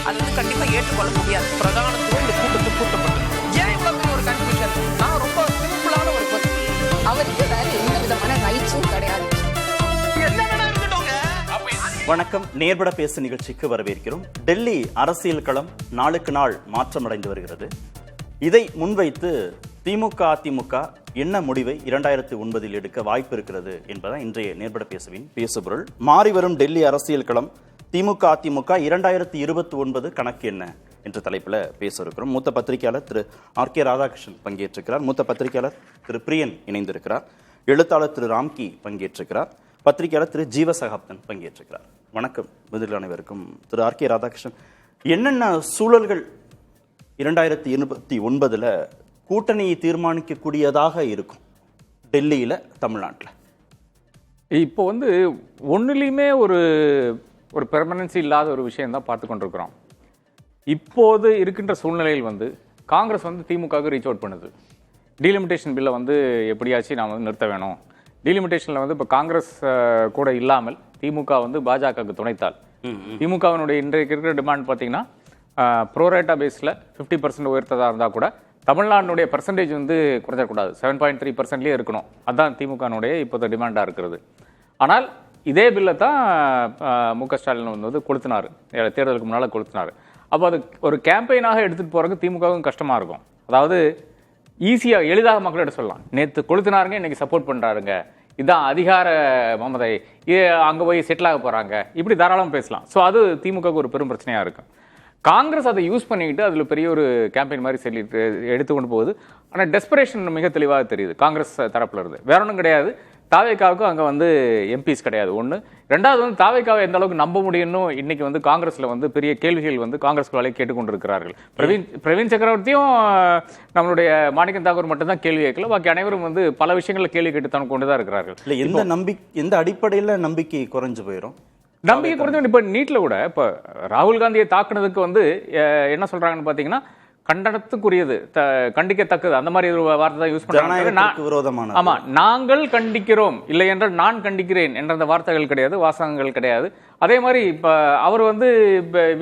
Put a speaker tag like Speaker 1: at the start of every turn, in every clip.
Speaker 1: அது வந்து கண்டிப்பா ஏற்றுக்கொள்ள முடியாது. பிரதானத்துவம் இந்த கூட்டத்துக்கு கூட்டப்பட்டது. ஏன் இவ்வளவு பெரிய ஒரு கன்ஃபியூஷன்? நான் ரொம்ப சிம்பிளான ஒரு கொஸ்டின்.
Speaker 2: அவருக்கு வேற எந்த விதமான ரைட்ஸும் கிடையாது.
Speaker 3: வணக்கம். நேர்பட பேசு நிகழ்ச்சிக்கு வரவேற்கிறோம். டெல்லி அரசியல் களம் நாளுக்கு நாள் மாற்றமடைந்து வருகிறது. இதை முன்வைத்து திமுக அதிமுக என்ன முடிவை 2009 எடுக்க வாய்ப்பு இருக்கிறது என்பதான் இன்றைய நேர்பட பேசுவின் பேசுபொருள். மாறி வரும் டெல்லி அரசியல் களம் திமுக அதிமுக 2029 கணக்கு என்ன என்ற தலைப்பில் பேச இருக்கிறோம். மூத்த பத்திரிகையாளர் திரு ஆர்.கே. ராதாகிருஷ்ணன் பங்கேற்றிருக்கிறார். மூத்த பத்திரிகையாளர் திரு பிரியன் இணைந்திருக்கிறார். எழுத்தாளர் திரு ராம்கி பங்கேற்றிருக்கிறார். பத்திரிகையாளர் திரு ஜீவசகாப்தன் பங்கேற்றிருக்கிறார். வணக்கம் முதலில் அனைவருக்கும். திரு ஆர்.கே. ராதாகிருஷ்ணன், என்னென்ன சூழல்கள் 2029 கூட்டணியை தீர்மானிக்கக்கூடியதாக இருக்கும் டெல்லியில், தமிழ்நாட்டில்?
Speaker 4: இப்போ ஒன்றுலையுமே ஒரு பெர்மனன்சி இல்லாத ஒரு விஷயம் தான் பார்த்து கொண்டிருக்கிறோம். இப்போது இருக்கின்ற சூழ்நிலையில் காங்கிரஸ் திமுகவுக்கு ரீச் அவுட் பண்ணுது. டீலிமிட்டேஷன் பில்லை எப்படியாச்சும் நாம் நிறுத்த வேணும். டீலிமிட்டேஷனில் இப்போ காங்கிரஸ் கூட இல்லாமல் திமுக பாஜகவுக்கு துணைத்தால், திமுகவினுடைய இன்றைக்கு இருக்கிற டிமாண்ட் பார்த்தீங்கன்னா ப்ரோரேட்டா பேஸில் 50% உயர்த்ததாக இருந்தால் கூட தமிழ்நாட்டினுடைய பர்சன்டேஜ் குறைஞ்சிடக்கூடாது, 7.3%லேயே இருக்கணும். அதுதான் திமுகனுடைய இப்போது டிமாண்டாக இருக்கிறது. ஆனால் இதே பில்லை தான் மு.க. ஸ்டாலின் கொளுத்தினார், தேர்தலுக்கு முன்னால் கொளுத்தினார். அப்போ அது ஒரு கேம்பெயினாக எடுத்துகிட்டு போகிறதுக்கு திமுகவும் கஷ்டமாக இருக்கும். அதாவது ஈஸியாக எளிதாக மக்களிடம் சொல்லலாம், நேற்று கொளுத்தினாருங்க, இன்றைக்கி சப்போர்ட் பண்ணுறாருங்க, இதுதான் அதிகார மமதை, அங்கே போய் செட்டில் ஆக போகிறாங்க, இப்படி தாராளமாக பேசலாம். ஸோ அது திமுகவுக்கு ஒரு பெரும் பிரச்சனையாக இருக்கும். காங்கிரஸ் அதை யூஸ் பண்ணிக்கிட்டு அதில் பெரிய ஒரு கேம்பெயின் மாதிரி சொல்லிட்டு எடுத்துக்கொண்டு போகுது. ஆனால் டெஸ்பரேஷன் மிக தெளிவாக தெரியுது காங்கிரஸ் தரப்பில் இருந்து. வேற ஒன்றும் கிடையாது, தாவேக்காவுக்கும் அங்கே எம்பிஸ் கிடையாது. ஒன்று. ரெண்டாவது தாவேக்காவை எந்த அளவுக்கு நம்ப முடியும்னு இன்னைக்கு காங்கிரஸில் பெரிய கேள்விகள் காங்கிரஸ்குள்ளாலே கேட்டுக்கொண்டிருக்கிறார்கள். பிரவீன் சக்கரவர்த்தியும் நம்மளுடைய மாணிக்கம் தாக்கூர் மட்டும்தான் கேள்வி கேட்கல, பாக்கி அனைவரும் பல விஷயங்களில் கேள்வி கேட்டு தான் கொண்டு தான் இருக்கிறார்கள்.
Speaker 3: இல்லை, எந்த அடிப்படையில் நம்பிக்கை குறைஞ்சு போயிடும்?
Speaker 4: நம்பிக்கை குறைஞ்சு இப்போ நீட்டில் கூட இப்போ ராகுல் காந்தியை தாக்குனதுக்கு என்ன சொல்றாங்கன்னு பார்த்தீங்கன்னா கண்டனத்துக்குரியது, கண்டிக்கத்தக்கது, அந்த மாதிரி ஒரு வார்த்தை தான் யூஸ் பண்றாங்க. ஆமா, நாங்கள் கண்டிக்கிறோம், இல்லை என்றால் நான் கண்டிக்கிறேன் என்ற அந்த வார்த்தைகள் கிடையாது, வாசகங்கள் கிடையாது. அதே மாதிரி இப்போ அவர்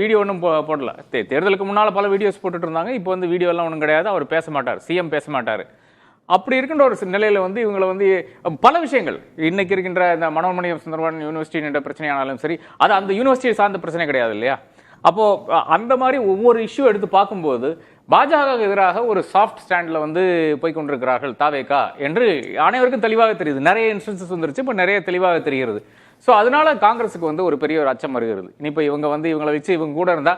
Speaker 4: வீடியோ ஒன்றும் போடல. தேர்தலுக்கு முன்னால் பல வீடியோஸ் போட்டுட்டு இருந்தாங்க. இப்போ வீடியோ எல்லாம் ஒன்றும் கிடையாது. அவர் பேச மாட்டார், சிஎம் பேச மாட்டார். அப்படி இருக்கின்ற ஒரு நிலையில இவங்களை பல விஷயங்கள் இன்னைக்கு இருக்கின்ற இந்த மனோன்மணியம் சுந்தரவன் யூனிவர்சிட்டி என்ற பிரச்சனையானாலும் சரி, அது அந்த யூனிவர்சிட்டியை சார்ந்த பிரச்சனை கிடையாது இல்லையா? அப்போ அந்த மாதிரி ஒவ்வொரு இஷ்யூ எடுத்து பார்க்கும்போது பாஜக எதிராக ஒரு சாஃப்ட் ஸ்டாண்ட்ல போய் கொண்டிருக்கிறார்கள் தாவேகா என்று அனைவருக்கும் தெளிவாக தெரியுது. நிறைய இன்ஸ்டன்சஸ் வந்துருச்சு, இப்போ நிறைய தெளிவாக தெரிகிறது. ஸோ அதனால காங்கிரஸுக்கு ஒரு பெரிய ஒரு அச்சம் வருகிறது. இப்போ இவங்களை வச்சு இவங்க கூட இருந்தா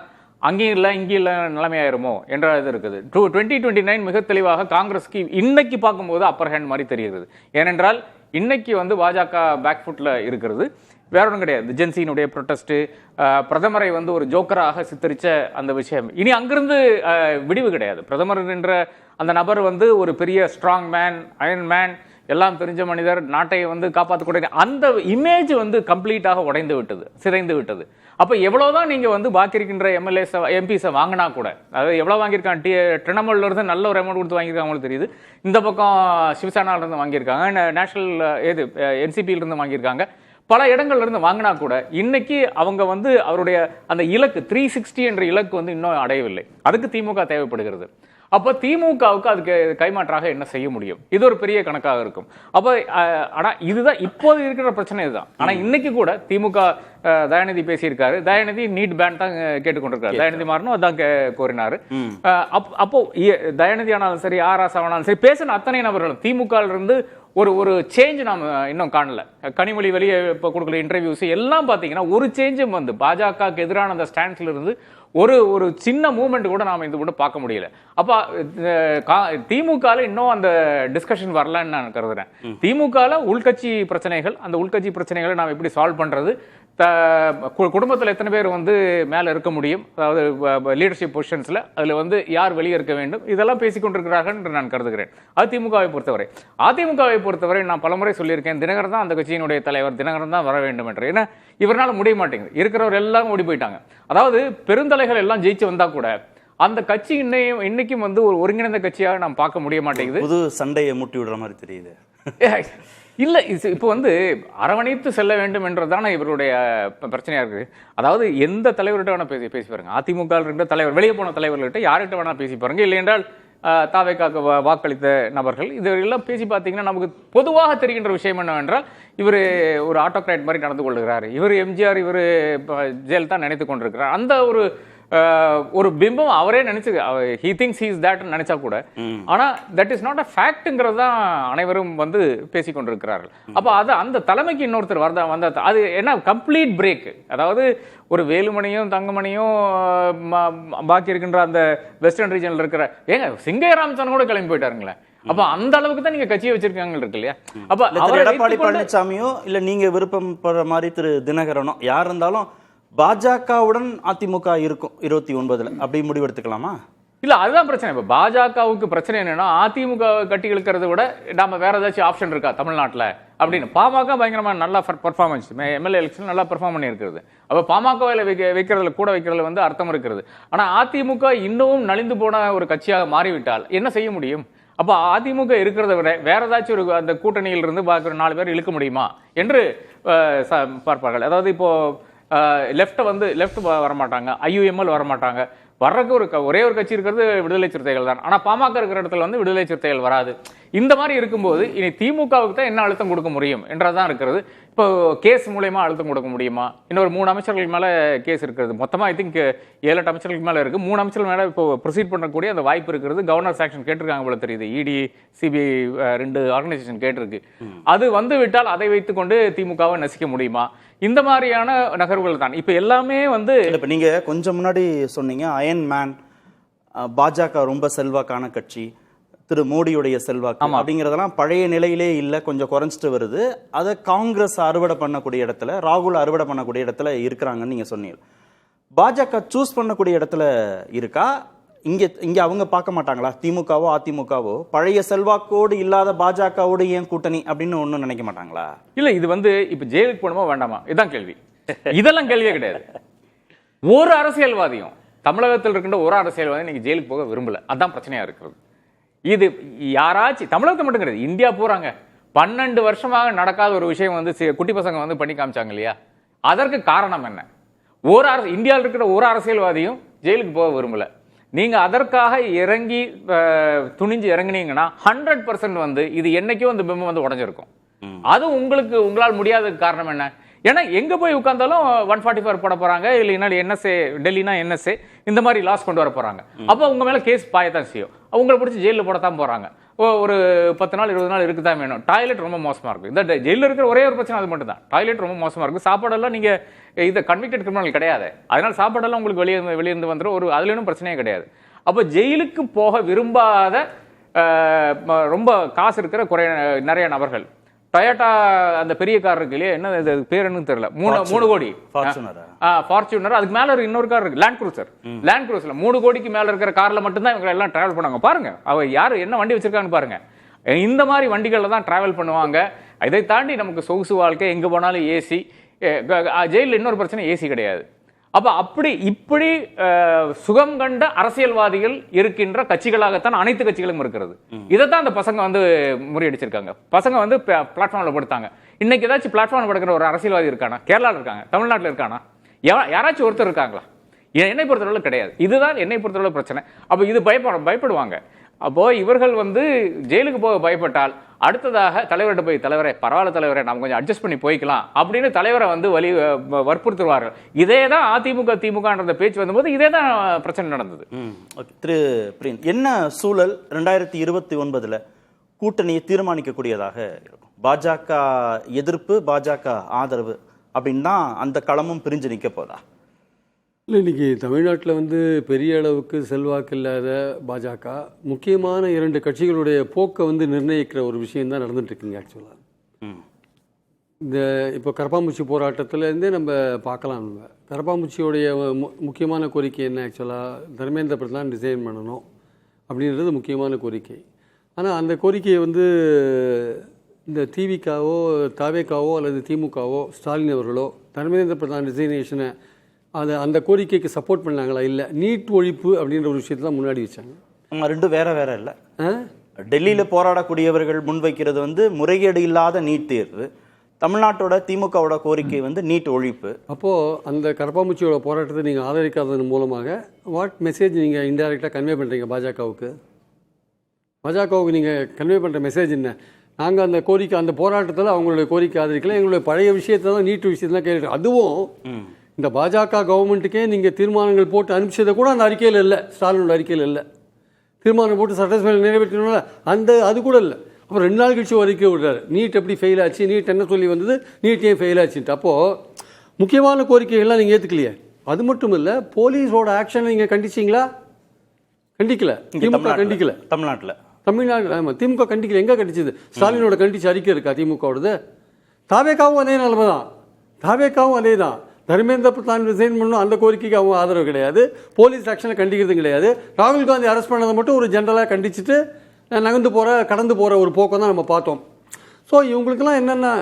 Speaker 4: அங்கேயும் இல்லை இங்கேயும் இல்லை நிலைமையாயிருமோ என்ற இது இருக்குது. 2029 மிக தெளிவாக காங்கிரஸ்க்கு இன்னைக்கு பார்க்கும்போது அப்பர் ஹேண்ட் மாதிரி தெரிகிறது. ஏனென்றால் இன்னைக்கு பாஜக பேக் ஃபுட்ல இருக்கிறது. வேற ஒன்றும் கிடையாது. ஜென்சியினுடைய ப்ரொட்டஸ்ட், பிரதமரை ஒரு ஜோக்கராக சித்தரிச்ச அந்த விஷயம், இனி அங்கிருந்து விடிவு கிடையாது. பிரதமர் என்ற அந்த நபர் ஒரு பெரிய ஸ்ட்ராங் மேன், அயன் மேன், எல்லாம் தெரிஞ்ச மனிதர், நாட்டை காப்பாற்றக்கூடிய அந்த இமேஜ் கம்ப்ளீட்டாக உடைந்து விட்டது, சிதைந்து விட்டது. அப்ப எவ்வளவுதான் நீங்க பாக்கி இருக்கின்ற எம்எல்ஏஸ் எம்பிஸை வாங்கினா கூட, அதாவது எவ்வளவு வாங்கியிருக்காங்க, திரிணாமுல்ல இருந்து நல்ல ஒரு அமௌண்ட் கொடுத்து வாங்கியிருக்காங்க அவங்களுக்கு தெரியுது. இந்த பக்கம் சிவசேனால இருந்து வாங்கியிருக்காங்க, நேஷனல் என்சிபியில இருந்து வாங்கியிருக்காங்க, பல இடங்கள்ல இருந்து வாங்கினா கூட இன்னைக்கு அவங்க அவருடைய அந்த இலக்கு 360 என்ற இலக்கு இன்னும் அடையவில்லை. அதுக்கு திமுக தேவைப்படுகிறது. அப்போ திமுகவுக்கு அதுக்கு கைமாற்றாக என்ன செய்ய முடியும்? இது ஒரு பெரிய கணக்காக இருக்கும். அப்போ ஆனா இதுதான் இப்போது இருக்கிற பிரச்சனை இதுதான். ஆனா இன்னைக்கு கூட திமுக தயாநிதி பேசியிருக்காரு. தயாநிதி நீட் பேன் தான் கேட்டுக்கொண்டிருக்காரு. தயாநிதி மாறனும் அதான் கோரினாரு. அப்போ தயாநிதி ஆனாலும் சரி, ஆராசா ஆனாலும் சரி, பேசின அத்தனை நபர்களும் திமுக இருந்து ஒரு சேஞ்ச் நாம் இன்னும் காணல. கனிமொழி வெளியே இப்போ கொடுக்குற இன்டர்வியூஸ் எல்லாம் பார்த்தீங்கன்னா ஒரு சேஞ்சும் பாஜகவுக்கு எதிரான அந்த ஸ்டாண்ட்ஸ்ல இருந்து ஒரு சின்ன மூவ்மெண்ட் கூட நாம இது கூட பார்க்க முடியல. அப்ப திமுக இன்னும் அந்த டிஸ்கஷன் வரலன்னு நான் கருதுறேன். திமுக உள்கட்சி பிரச்சனைகள், அந்த உள்கட்சி பிரச்சனைகளை நாம் எப்படி சால்வ் பண்றது, குடும்பத்தில் எத்தனை பேர் மேல இருக்க முடியும், அதாவது லீடர்ஷிப் பொசிஷன்ஸ்ல, அதுல யார் வெளியே இருக்க வேண்டும், இதெல்லாம் பேசிக்கொண்டிருக்கிறார்கள் என்று நான் கருதுகிறேன். அது திமுகவை பொறுத்தவரை. அதிமுகவை பொறுத்தவரை நான் பலமுறை சொல்லியிருக்கேன், தினகரன் தான் அந்த கட்சியினுடைய தலைவர், தினகரன் தான் வர வேண்டும் என்று. ஏன்னா இவரால் முடிய மாட்டேங்குது, இருக்கிறவர் எல்லாம் ஓடி போயிட்டாங்க. அதாவது பெருந்தலைகள் எல்லாம் ஜெயிச்சு வந்தா கூட அந்த கட்சி இன்னைக்கும் ஒரு ஒருங்கிணைந்த கட்சியாக நாம் பார்க்க முடிய மாட்டேங்குது.
Speaker 3: புது சண்டையை மூட்டி விடுற மாதிரி தெரியுது.
Speaker 4: இல்ல இப்போ வந்து அரவணைத்து செல்ல வேண்டும் என்றதான இவருடைய பிரச்சனையா இருக்கு. அதாவது எந்த தலைவர்கிட்ட வேணா பேசி பாருங்க. அதிமுக இருக்கிற தலைவர், வெளியே போன தலைவர்கள்ட்ட யார்கிட்ட வேணா பேசி பாருங்க. இல்லை என்றால் தாவேக்காக வாக்களித்த நபர்கள் இதெல்லாம் பேசி பார்த்தீங்கன்னா நமக்கு பொதுவாக தெரிகின்ற விஷயம் என்னவென்றால் இவர் ஒரு ஆட்டோகிராட் மாதிரி நடந்து கொள்கிறார், இவர் எம்ஜிஆர், இவர் ஜெயலலிதா நினைத்து கொண்டிருக்கிறார். அந்த ஒரு பிம்பம் அவரே நினைச்சு he thinks he is that நினைச்சா கூட, ஆனா தட் இஸ் நாட் அ ஃபேக்ட்ங்கிறது தான் அனைவரும் வந்து பேசி கொண்டிருக்கிறார்கள். அப்ப அது அந்த தலைமைக்கு இன்னொருத்தர் வந்த அது என்ன கம்ப்ளீட் பிரேக். அதாவது ஒரு வேலுமணியும் தங்கமணியும் பாக்கி இருக்கின்ற அந்த வெஸ்டர்ன் ரீஜன்ல இருக்கிற சிங்கைய ராமச்சந்திரன் கூட கிளம்பி போயிட்டாருங்களே. அப்ப அந்த அளவுக்கு தான் நீங்க கட்சியை வச்சிருக்காங்க இருக்கு இல்லையா? அப்ப
Speaker 3: எடப்பாடி பழனிசாமியோ இல்ல நீங்க விருப்பம் படுற மாதிரி திரு தினகரனோ யார் இருந்தாலும் பாஜகவுடன் அதிமுக இருக்கும் 29 அப்படி முடிவெடுத்துக்கலாமா?
Speaker 4: இல்ல அதுதான் பிரச்சனை. இப்ப பாஜகவுக்கு பிரச்சனை என்னன்னா அதிமுக கட்டி இழுக்கிறத விட நாம வேற ஏதாச்சும் ஆப்ஷன் இருக்கா தமிழ்நாட்டுல அப்படின்னு. பாமக பயங்கரமா நல்லா பெர்ஃபார்மன்ஸ், எம்எல்ஏ எலெக்ஷன் நல்லா பெர்ஃபார்ம் பண்ணி இருக்கிறது. அப்ப பாமகவில் வைக்கிறதுல கூட வைக்கிறதுல வந்து அர்த்தம் இருக்கிறது. ஆனா அதிமுக இன்னமும் நலிந்து போன ஒரு கட்சியாக மாறிவிட்டால் என்ன செய்ய முடியும்? அப்ப அதிமுக இருக்கிறத விட வேற ஏதாச்சும் ஒரு அந்த கூட்டணியில் இருந்து 4 பேர் இழுக்க முடியுமா என்று பார்ப்பார்கள். அதாவது இப்போ லெஃப்ட் வரமாட்டாங்க, ஐயுஎம்எல் வரமாட்டாங்க. வர்றதுக்கு ஒரே ஒரு கட்சி இருக்கிறது விடுதலை சிறுத்தைகள் தான். ஆனா பாமக இருக்கிற இடத்துல வந்து விடுதலை சிறுத்தைகள் வராது. இந்த மாதிரி இருக்கும்போது இனி திமுகவுக்கு தான் என்ன அழுத்தம் கொடுக்க முடியும் என்றதான் இருக்கிறது. இப்போ கேஸ் மூலயமா அழுத்தம் கொடுக்க முடியுமா? இன்னொரு 3 அமைச்சர்கள் மேல கேஸ் இருக்கிறது. மொத்தமா ஐ திங்க் 7-8 அமைச்சர்களுக்கு மேல இருக்கு. 3 அமைச்சர்கள் மேல இப்போ ப்ரொசீட் பண்ணக்கூடிய அந்த வாய்ப்பு இருக்கிறது. கவர்னர் சாங்ஷன் கேட்டிருக்காங்க போல தெரியுது. இடி, சிபிஐ 2 ஆர்கனைசேஷன் கேட்டிருக்கு. அது வந்து விட்டால் அதை வைத்துக்கொண்டு திமுகவை நசிக்க முடியுமா? இந்த மாதிரியான நகர்வுகள் தான் இப்ப எல்லாமே வந்து.
Speaker 3: இப்ப நீங்க கொஞ்சம் முன்னாடி சொன்னீங்க அயன் மேன், பாஜக ரொம்ப செல்வாக்கான கட்சி, திரு மோடியுடைய செல்வாக்கு அப்படிங்கறதெல்லாம் பழைய நிலையிலே இல்ல, கொஞ்சம் குறைஞ்சிட்டு வருது. அதை காங்கிரஸ் அறுவடை பண்ணக்கூடிய இடத்துல, ராகுல் அறுவடை பண்ணக்கூடிய இடத்துல இருக்கிறாங்கன்னு நீங்க சொன்னீங்க. பாஜக சூஸ் பண்ணக்கூடிய இடத்துல இருக்கா? இங்க அவங்க பார்க்க மாட்டாங்களா? திமுகவோ அதிமுகவோ பழைய செல்வாக்கோடு இல்லாத பாஜகவோடு ஏன் கூட்டணி அப்படின்னு ஒன்னும் நினைக்க மாட்டாங்களா?
Speaker 4: இல்ல இது வந்து இப்ப ஜெயிலுக்கு போகணுமா வேண்டாமா இதுதான் கேள்வி. இதெல்லாம் கேள்வியே கிடையாது. ஒரு அரசியல்வாதியும் தமிழகத்தில் இருக்கின்ற ஒரு அரசியல்வாதி நீங்க ஜெயிலுக்கு போக விரும்பல. அதான் பிரச்சனையா இருக்கிறது. இது யாராச்சும் தமிழகத்தை மட்டும் கிடையாது, இந்தியா போறாங்க. 12 வருஷமாக நடக்காத ஒரு விஷயம் வந்து குட்டி பசங்க வந்து பண்ணி காமிச்சாங்க இல்லையா? அதற்கு காரணம் என்ன? இந்தியாவில் இருக்கிற ஒரு அரசியல்வாதியும் ஜெயிலுக்கு போக விரும்பல. நீங்க அதற்காக இறங்கி துணிஞ்சு இறங்கினீங்கன்னா 100% வந்து இது என்னைக்கும் அந்த பிம்பம் வந்து உடஞ்சிருக்கும். அது உங்களால் முடியாத காரணம் என்ன? ஏன்னா எங்க போய் உட்கார்ந்தாலும் 144 போட போறாங்க, இல்லைன்னா என்எஸ்ஏ, டெல்லினா என்எஸ்ஏ, இந்த மாதிரி லாஸ் கொண்டு வர போறாங்க. அப்ப உங்க மேல கேஸ் பாயத்தான் செய்யும். அவங்களை பிடிச்சி ஜெயிலில் போடத்தான் போறாங்க. ஒரு 10 நாள் 20 நாள் இருக்குதான் வேணும். டாய்லெட் ரொம்ப மோசமா இருக்கு. இந்த ஜெயிலில் இருக்கிற ஒரே ஒரு பிரச்சனை அது மட்டும் தான். டாய்லெட் ரொம்ப மோசமா இருக்கு. சாப்பாடெல்லாம் நீங்க இதை கன்விக்டட் கிரிமினல் கிடையாது, அதனால சாப்பாடெல்லாம் உங்களுக்கு வெளியிருந்து வந்துடும். ஒரு அதுல ஒன்றும் பிரச்சனையே கிடையாது. அப்ப ஜெயிலுக்கு போக விரும்பாத ரொம்ப காசு இருக்கிற நிறைய நபர்கள், டொயோட்டா அந்த பெரிய கார் இருக்கு இல்லையா, என்ன பேர் என்னன்னு தெரியல, 3 கோடி ஃபார்ச்சுனர், அதுக்கு மேல இன்னொரு கார் இருக்கு, லேண்ட் குரூசர்ல 3 கோடிக்கு மேல இருக்கிற கார்ல மட்டும்தான் இவங்க எல்லாம் டிராவல் பண்ணுவாங்க. பாருங்க அவ யாரு என்ன வண்டி வச்சிருக்கான்னு பாருங்க. இந்த மாதிரி வண்டிகள்ல தான் டிராவல் பண்ணுவாங்க. இதை தாண்டி நமக்கு சொகுசு வாழ்க்கை, எங்க போனாலும் ஏசி. ஜெயிலில் இன்னொரு பிரச்சனை, ஏசி கிடையாது. அப்ப இப்படி சுகம் கண்ட அரசியல்வாதிகள் இருக்கின்ற கட்சிகளாகத்தான் அனைத்து கட்சிகளும் இருக்கிறது. இதைத்தான் அந்த பசங்க வந்து முறியடிச்சிருக்காங்க. பசங்க வந்து பிளாட்ஃபார்ம்ல படுத்தாங்க. இன்னைக்கு ஏதாச்சும் பிளாட்ஃபார்ம்ல படுக்கிற ஒரு அரசியல்வாதி இருக்கானா? கேரளாவில் இருக்காங்க, தமிழ்நாட்டில் இருக்கானா? யாராச்சும் ஒருத்தர் இருக்காங்களா? என்னை பொறுத்தளவு கிடையாது. இதுதான் என்னை பொறுத்தளவு பிரச்சனை. அப்ப இது பயப்படுவாங்க. அப்போ இவர்கள் வந்து ஜெயிலுக்கு போக பயப்பட்டால் அடுத்ததாக தலைவர்கிட்ட போய், தலைவரே பரவாயில்ல தலைவரே, நம்ம கொஞ்சம் அட்ஜஸ்ட் பண்ணி போய்க்கலாம் அப்படின்னு தலைவரை வந்து வற்புறுத்துவார்கள். இதே தான் அதிமுக திமுகன்ற பேச்சு வந்தபோது இதே தான் பிரச்சனை நடந்தது.
Speaker 3: திரு பிரியன், என்ன சூழல் 2029 கூட்டணியை தீர்மானிக்கக்கூடியதாக இருக்கும்? பாஜக எதிர்ப்பு, பாஜக ஆதரவு அப்படின்னு தான் அந்த களமும் பிரிஞ்சு நிற்க போதா?
Speaker 5: இல்லை, இன்றைக்கி தமிழ்நாட்டில் வந்து பெரிய அளவுக்கு செல்வாக்கு இல்லாத பாஜக முக்கியமான 2 கட்சிகளுடைய போக்கை வந்து நிர்ணயிக்கிற ஒரு விஷயந்தான் நடந்துட்டுருக்குங்க. ஆக்சுவலாக இந்த இப்போ கரப்பாம்பூச்சி போராட்டத்திலேருந்தே நம்ம பார்க்கலாம். நம்ம கரப்பாம்பூச்சியோடைய முக்கியமான கோரிக்கை என்ன? ஆக்சுவலாக தர்மேந்திர பிரதான் டிசைன் பண்ணணும் அப்படின்றது முக்கியமான கோரிக்கை. ஆனால் அந்த கோரிக்கையை வந்து இந்த திவிகாவோ தாவேக்காவோ அல்லது திமுகவோ ஸ்டாலின் அவர்களோ தர்மேந்திர பிரதான் டிசைனேஷனை அந்த கோரிக்கைக்கு சப்போர்ட் பண்ணாங்களா? இல்லை, நீட் ஒழிப்பு அப்படின்ற ஒரு விஷயத்தை தான் முன்னாடி வச்சாங்க.
Speaker 3: ரெண்டும் வேற வேற இல்லை. டெல்லியில போராடக்கூடியவர்கள் முன்வைக்கிறது வந்து முறைகேடு இல்லாத நீட் தேர்வு, தமிழ்நாட்டோட திமுகவோட கோரிக்கை வந்து நீட் ஒழிப்பு.
Speaker 5: அப்போது அந்த கரப்பாம்பூச்சியோட போராட்டத்தை நீங்கள் ஆதரிக்காததன் மூலமாக வாட் மெசேஜ் நீங்கள் இன்டைரக்டாக கன்வே பண்ணுறீங்க பாஜகவுக்கு? பாஜகவுக்கு நீங்கள் கன்வே பண்ணுற மெசேஜ் என்ன? நாங்கள் அந்த கோரிக்கை, அந்த போராட்டத்தில் அவங்களுடைய கோரிக்கை ஆதரிக்கல, எங்களுடைய பழைய விஷயத்தை தான் நீட் விஷயத்தான் கேட்டு, அதுவும் இந்த பாஜக கவர்மெண்ட்டுக்கே நீங்கள் தீர்மானங்கள் போட்டு அனுப்பிச்சதை கூட அந்த அறிக்கையில் இல்லை, ஸ்டாலினோட அறிக்கையில் இல்லை. தீர்மானம் போட்டு சட்டசபையில் நிறைவேற்றணும்ல, அது கூட இல்லை. அப்புறம் 2 நாள் கழிச்சு அறிக்கை விடுறாரு, நீட் எப்படி ஃபெயில் ஆச்சு, நீட் என்ன சொல்லி வந்தது, நீட் ஏன் ஃபெயில் ஆச்சுன்ட்டு. அப்போது முக்கியமான கோரிக்கைகள்லாம் நீங்கள் ஏற்றுக்கலையே. அது மட்டும் இல்லை, போலீஸோட ஆக்ஷனை நீங்கள் கண்டிச்சிங்களா? கண்டிக்கல. திமுக கண்டிக்கல. தமிழ்நாடு ஆமாம், திமுக கண்டிக்கல. எங்கே கண்டிச்சது? ஸ்டாலினோட கண்டிச்சு அறிக்கை இருக்கா திமுகவோடது? தாவேக்காவும் அதே நிலைமை தான், தாவேக்காவும் அதே தான். தர்மேந்திர பிரதான் ரிசைன் பண்ணணும், அந்த கோரிக்கைக்கு அவங்க ஆதரவு கிடையாது. போலீஸ் ஆக்ஷனை கண்டிக்கிறது கிடையாது. ராகுல் காந்தி அரெஸ்ட் பண்ணதை மட்டும் ஒரு ஜென்ரலாக கண்டிச்சுட்டு கடந்து போகிற ஒரு போக்கம் தான் நம்ம பார்த்தோம். ஸோ இவங்களுக்கெல்லாம் என்னென்னா,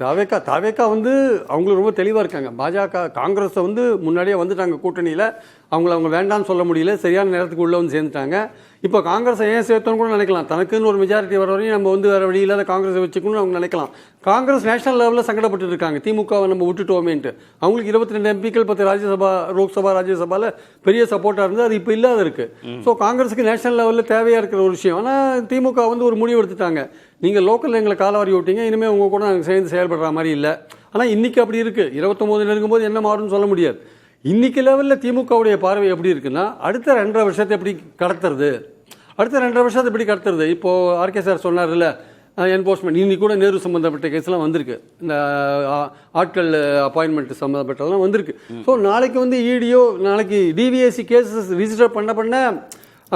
Speaker 5: தாவேக்கா வந்து அவங்களுக்கு ரொம்ப தெளிவாக இருக்காங்க. பாஜக காங்கிரஸை வந்து முன்னாடியே வந்துட்டாங்க கூட்டணியில், அவங்க வேண்டாம்னு சொல்ல முடியல, சரியான நேரத்துக்கு உள்ளே வந்து சேர்ந்துட்டாங்க. இப்போ காங்கிரஸை ஏன் சேர்த்தோன்னு கூட நினைக்கலாம், தனக்குன்னு ஒரு மெஜாரிட்டி வர வரையும் நம்ம வந்து வேறு வழி இல்லாத காங்கிரஸை வச்சுக்கணும்னு அவங்க நினைக்கலாம். காங்கிரஸ் நேஷனல் லெவலில் சங்கடப்பட்டு இருக்காங்க, திமுகவை நம்ம விட்டுட்டோமேன்ட்டு. அவங்களுக்கு 22 எம்பிக்கள் 10 ராஜ்யசபா, லோக்சபா, ராஜ்யசபாவில் பெரிய சப்போர்ட்டாக இருந்தது, அது இப்போ இல்லாத இருக்குது. ஸோ காங்கிரஸுக்கு நேஷனல் லெவலில் தேவையாக இருக்கிற ஒரு விஷயம். ஆனால் திமுக வந்து ஒரு முடிவு எடுத்துட்டாங்க, நீங்கள் லோக்கலில் எங்களை காலவாரி விட்டீங்க, இனிமேல் உங்கள் கூட நாங்கள் சேர்ந்து செயல்படுற மாதிரி இல்லை. ஆனால் இன்றைக்கி அப்படி இருக்குது. 29 இருக்கும்போது என்ன மாறும்னு சொல்ல முடியாது. இன்றைக்கி லெவலில் திமுகவுடைய பார்வை எப்படி இருக்குன்னா, அடுத்த 2.5 வருஷத்தை எப்படி கடத்துறது, அடுத்த 2.5 வருஷத்தை எப்படி கடத்துறது. இப்போது ஆர்கே சார் சொன்னார்ல, என்போர்ஸ்மெண்ட் இன்னைக்கு கூட நேரு சம்மந்தப்பட்ட கேஸ்லாம் வந்திருக்கு, இந்த ஆட்கள் அப்பாயின்மெண்ட் சம்மந்தப்பட்டதெல்லாம் வந்திருக்கு. ஸோ நாளைக்கு வந்து இடியோ, நாளைக்கு டிவிஎஸ்சி கேஸஸ் ரிஜிஸ்டர் பண்ண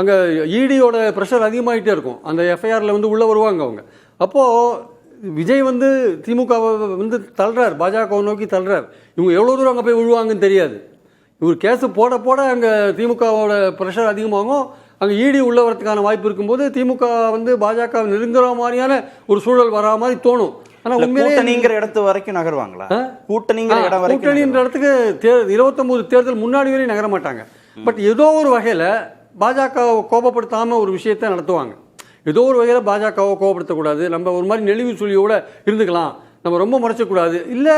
Speaker 5: அங்கே இடியோட ப்ரெஷர் அதிகமாகிட்டே இருக்கும். அந்த எஃப்ஐஆரில் வந்து உள்ளே வருவாங்க அவங்க. அப்போது விஜய் வந்து திமுகவை வந்து தள்ளுறார், பாஜகவை நோக்கி தள்ளுறார். இவங்க எவ்வளோ தூரம் அங்கே போய் விழுவாங்கன்னு தெரியாது. இவர் கேஸு போட அங்கே திமுகவோட ப்ரெஷர் அதிகமாகும். அங்கே இடி உள்ள வரதுக்கான வாய்ப்பு இருக்கும்போது திமுக வந்து பாஜக நெருங்குற மாதிரியான ஒரு சூழல் வரா மாதிரி தோணும். ஆனால்
Speaker 3: கூட்டணிங்கிற இடத்து வரைக்கும் நகருவாங்களா?
Speaker 5: கூட்டணின்ற இடத்துக்கு 29 தேர்தல் முன்னாடி வரையும் நகர மாட்டாங்க. பட் ஏதோ ஒரு வகையில் பாஜகவை கோபப்படுத்தாமல் ஒரு விஷயத்தை நடத்துவாங்க. ஏதோ ஒரு வகையில் பாஜகவை கோபப்படுத்தக்கூடாது, நம்ம ஒரு மாதிரி நெளிவு சுழியோடு இருந்துக்கலாம், நம்ம ரொம்ப மறைச்சக்கூடாது. இல்லை,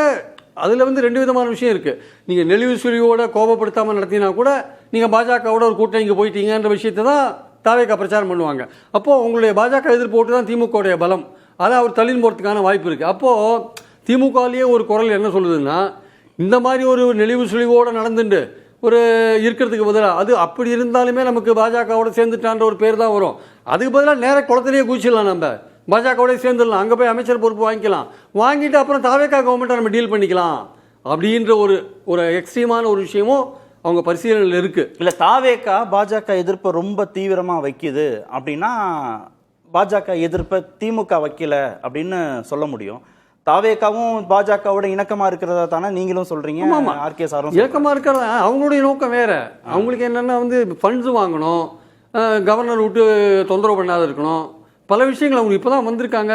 Speaker 5: அதில் வந்து 2 விதமான விஷயம் இருக்குது. நீங்கள் நெளிவு சுழியோட கோபப்படுத்தாமல் நடத்தினா கூட நீங்கள் பாஜகவோட ஒரு கூட்டணிக்கு போயிட்டீங்கன்ற விஷயத்தை தான் தாவேக்கா பிரச்சாரம் பண்ணுவாங்க. அப்போது உங்களுடைய பாஜக எதிர்ப்பு ஓட்டு தான் திமுகவுடைய பலம், அதை அவர் தள்ளின்னு போகிறதுக்கான வாய்ப்பு இருக்குது. அப்போது திமுகலேயே ஒரு குரல் என்ன சொல்லுதுன்னா, இந்த மாதிரி ஒரு நெளிவு சுழிவோடு நடந்துட்டு ஒரு இருக்கிறதுக்கு பதிலாக, அது அப்படி இருந்தாலுமே நமக்கு பாஜகவோட சேர்ந்துட்டான்ற ஒரு பேர் தான் வரும். அதுக்கு பதிலாக நேராக குளத்திலேயே குதிச்சிடலாம், நம்ம பாஜகவோட சேர்ந்துடலாம், அங்கே போய் அமைச்சர் பொறுப்பு வாங்கிட்டு அப்புறம் தாவேக்கா கவர்மெண்ட்டை நம்ம டீல் பண்ணிக்கலாம் அப்படின்ற ஒரு எக்ஸ்ட்ரீமான ஒரு விஷயமும் அவங்க பரிசீலனையில் இருக்குது.
Speaker 3: இல்லை, தாவேக்கா பாஜக எதிர்ப்பை ரொம்ப தீவிரமாக வைக்குது அப்படின்னா பாஜக எதிர்ப்பை திமுக வைக்கல அப்படின்னு சொல்ல முடியும். தாவேக்காவும் பாஜகவோட இணக்கமா இருக்கிறதா தானே நீங்களும் சொல்றீங்க, ஆர்கே சாரும்
Speaker 5: இணக்கமா இருக்கிறதா. அவங்களுடைய நோக்கம் வேற. அவங்களுக்கு என்னன்னா வந்து ஃபண்ட்ஸ் வாங்கணும், கவர்னர் விட்டு தொந்தரவு பண்ணாத இருக்கணும், பல விஷயங்கள். அவங்க இப்போ தான் வந்திருக்காங்க,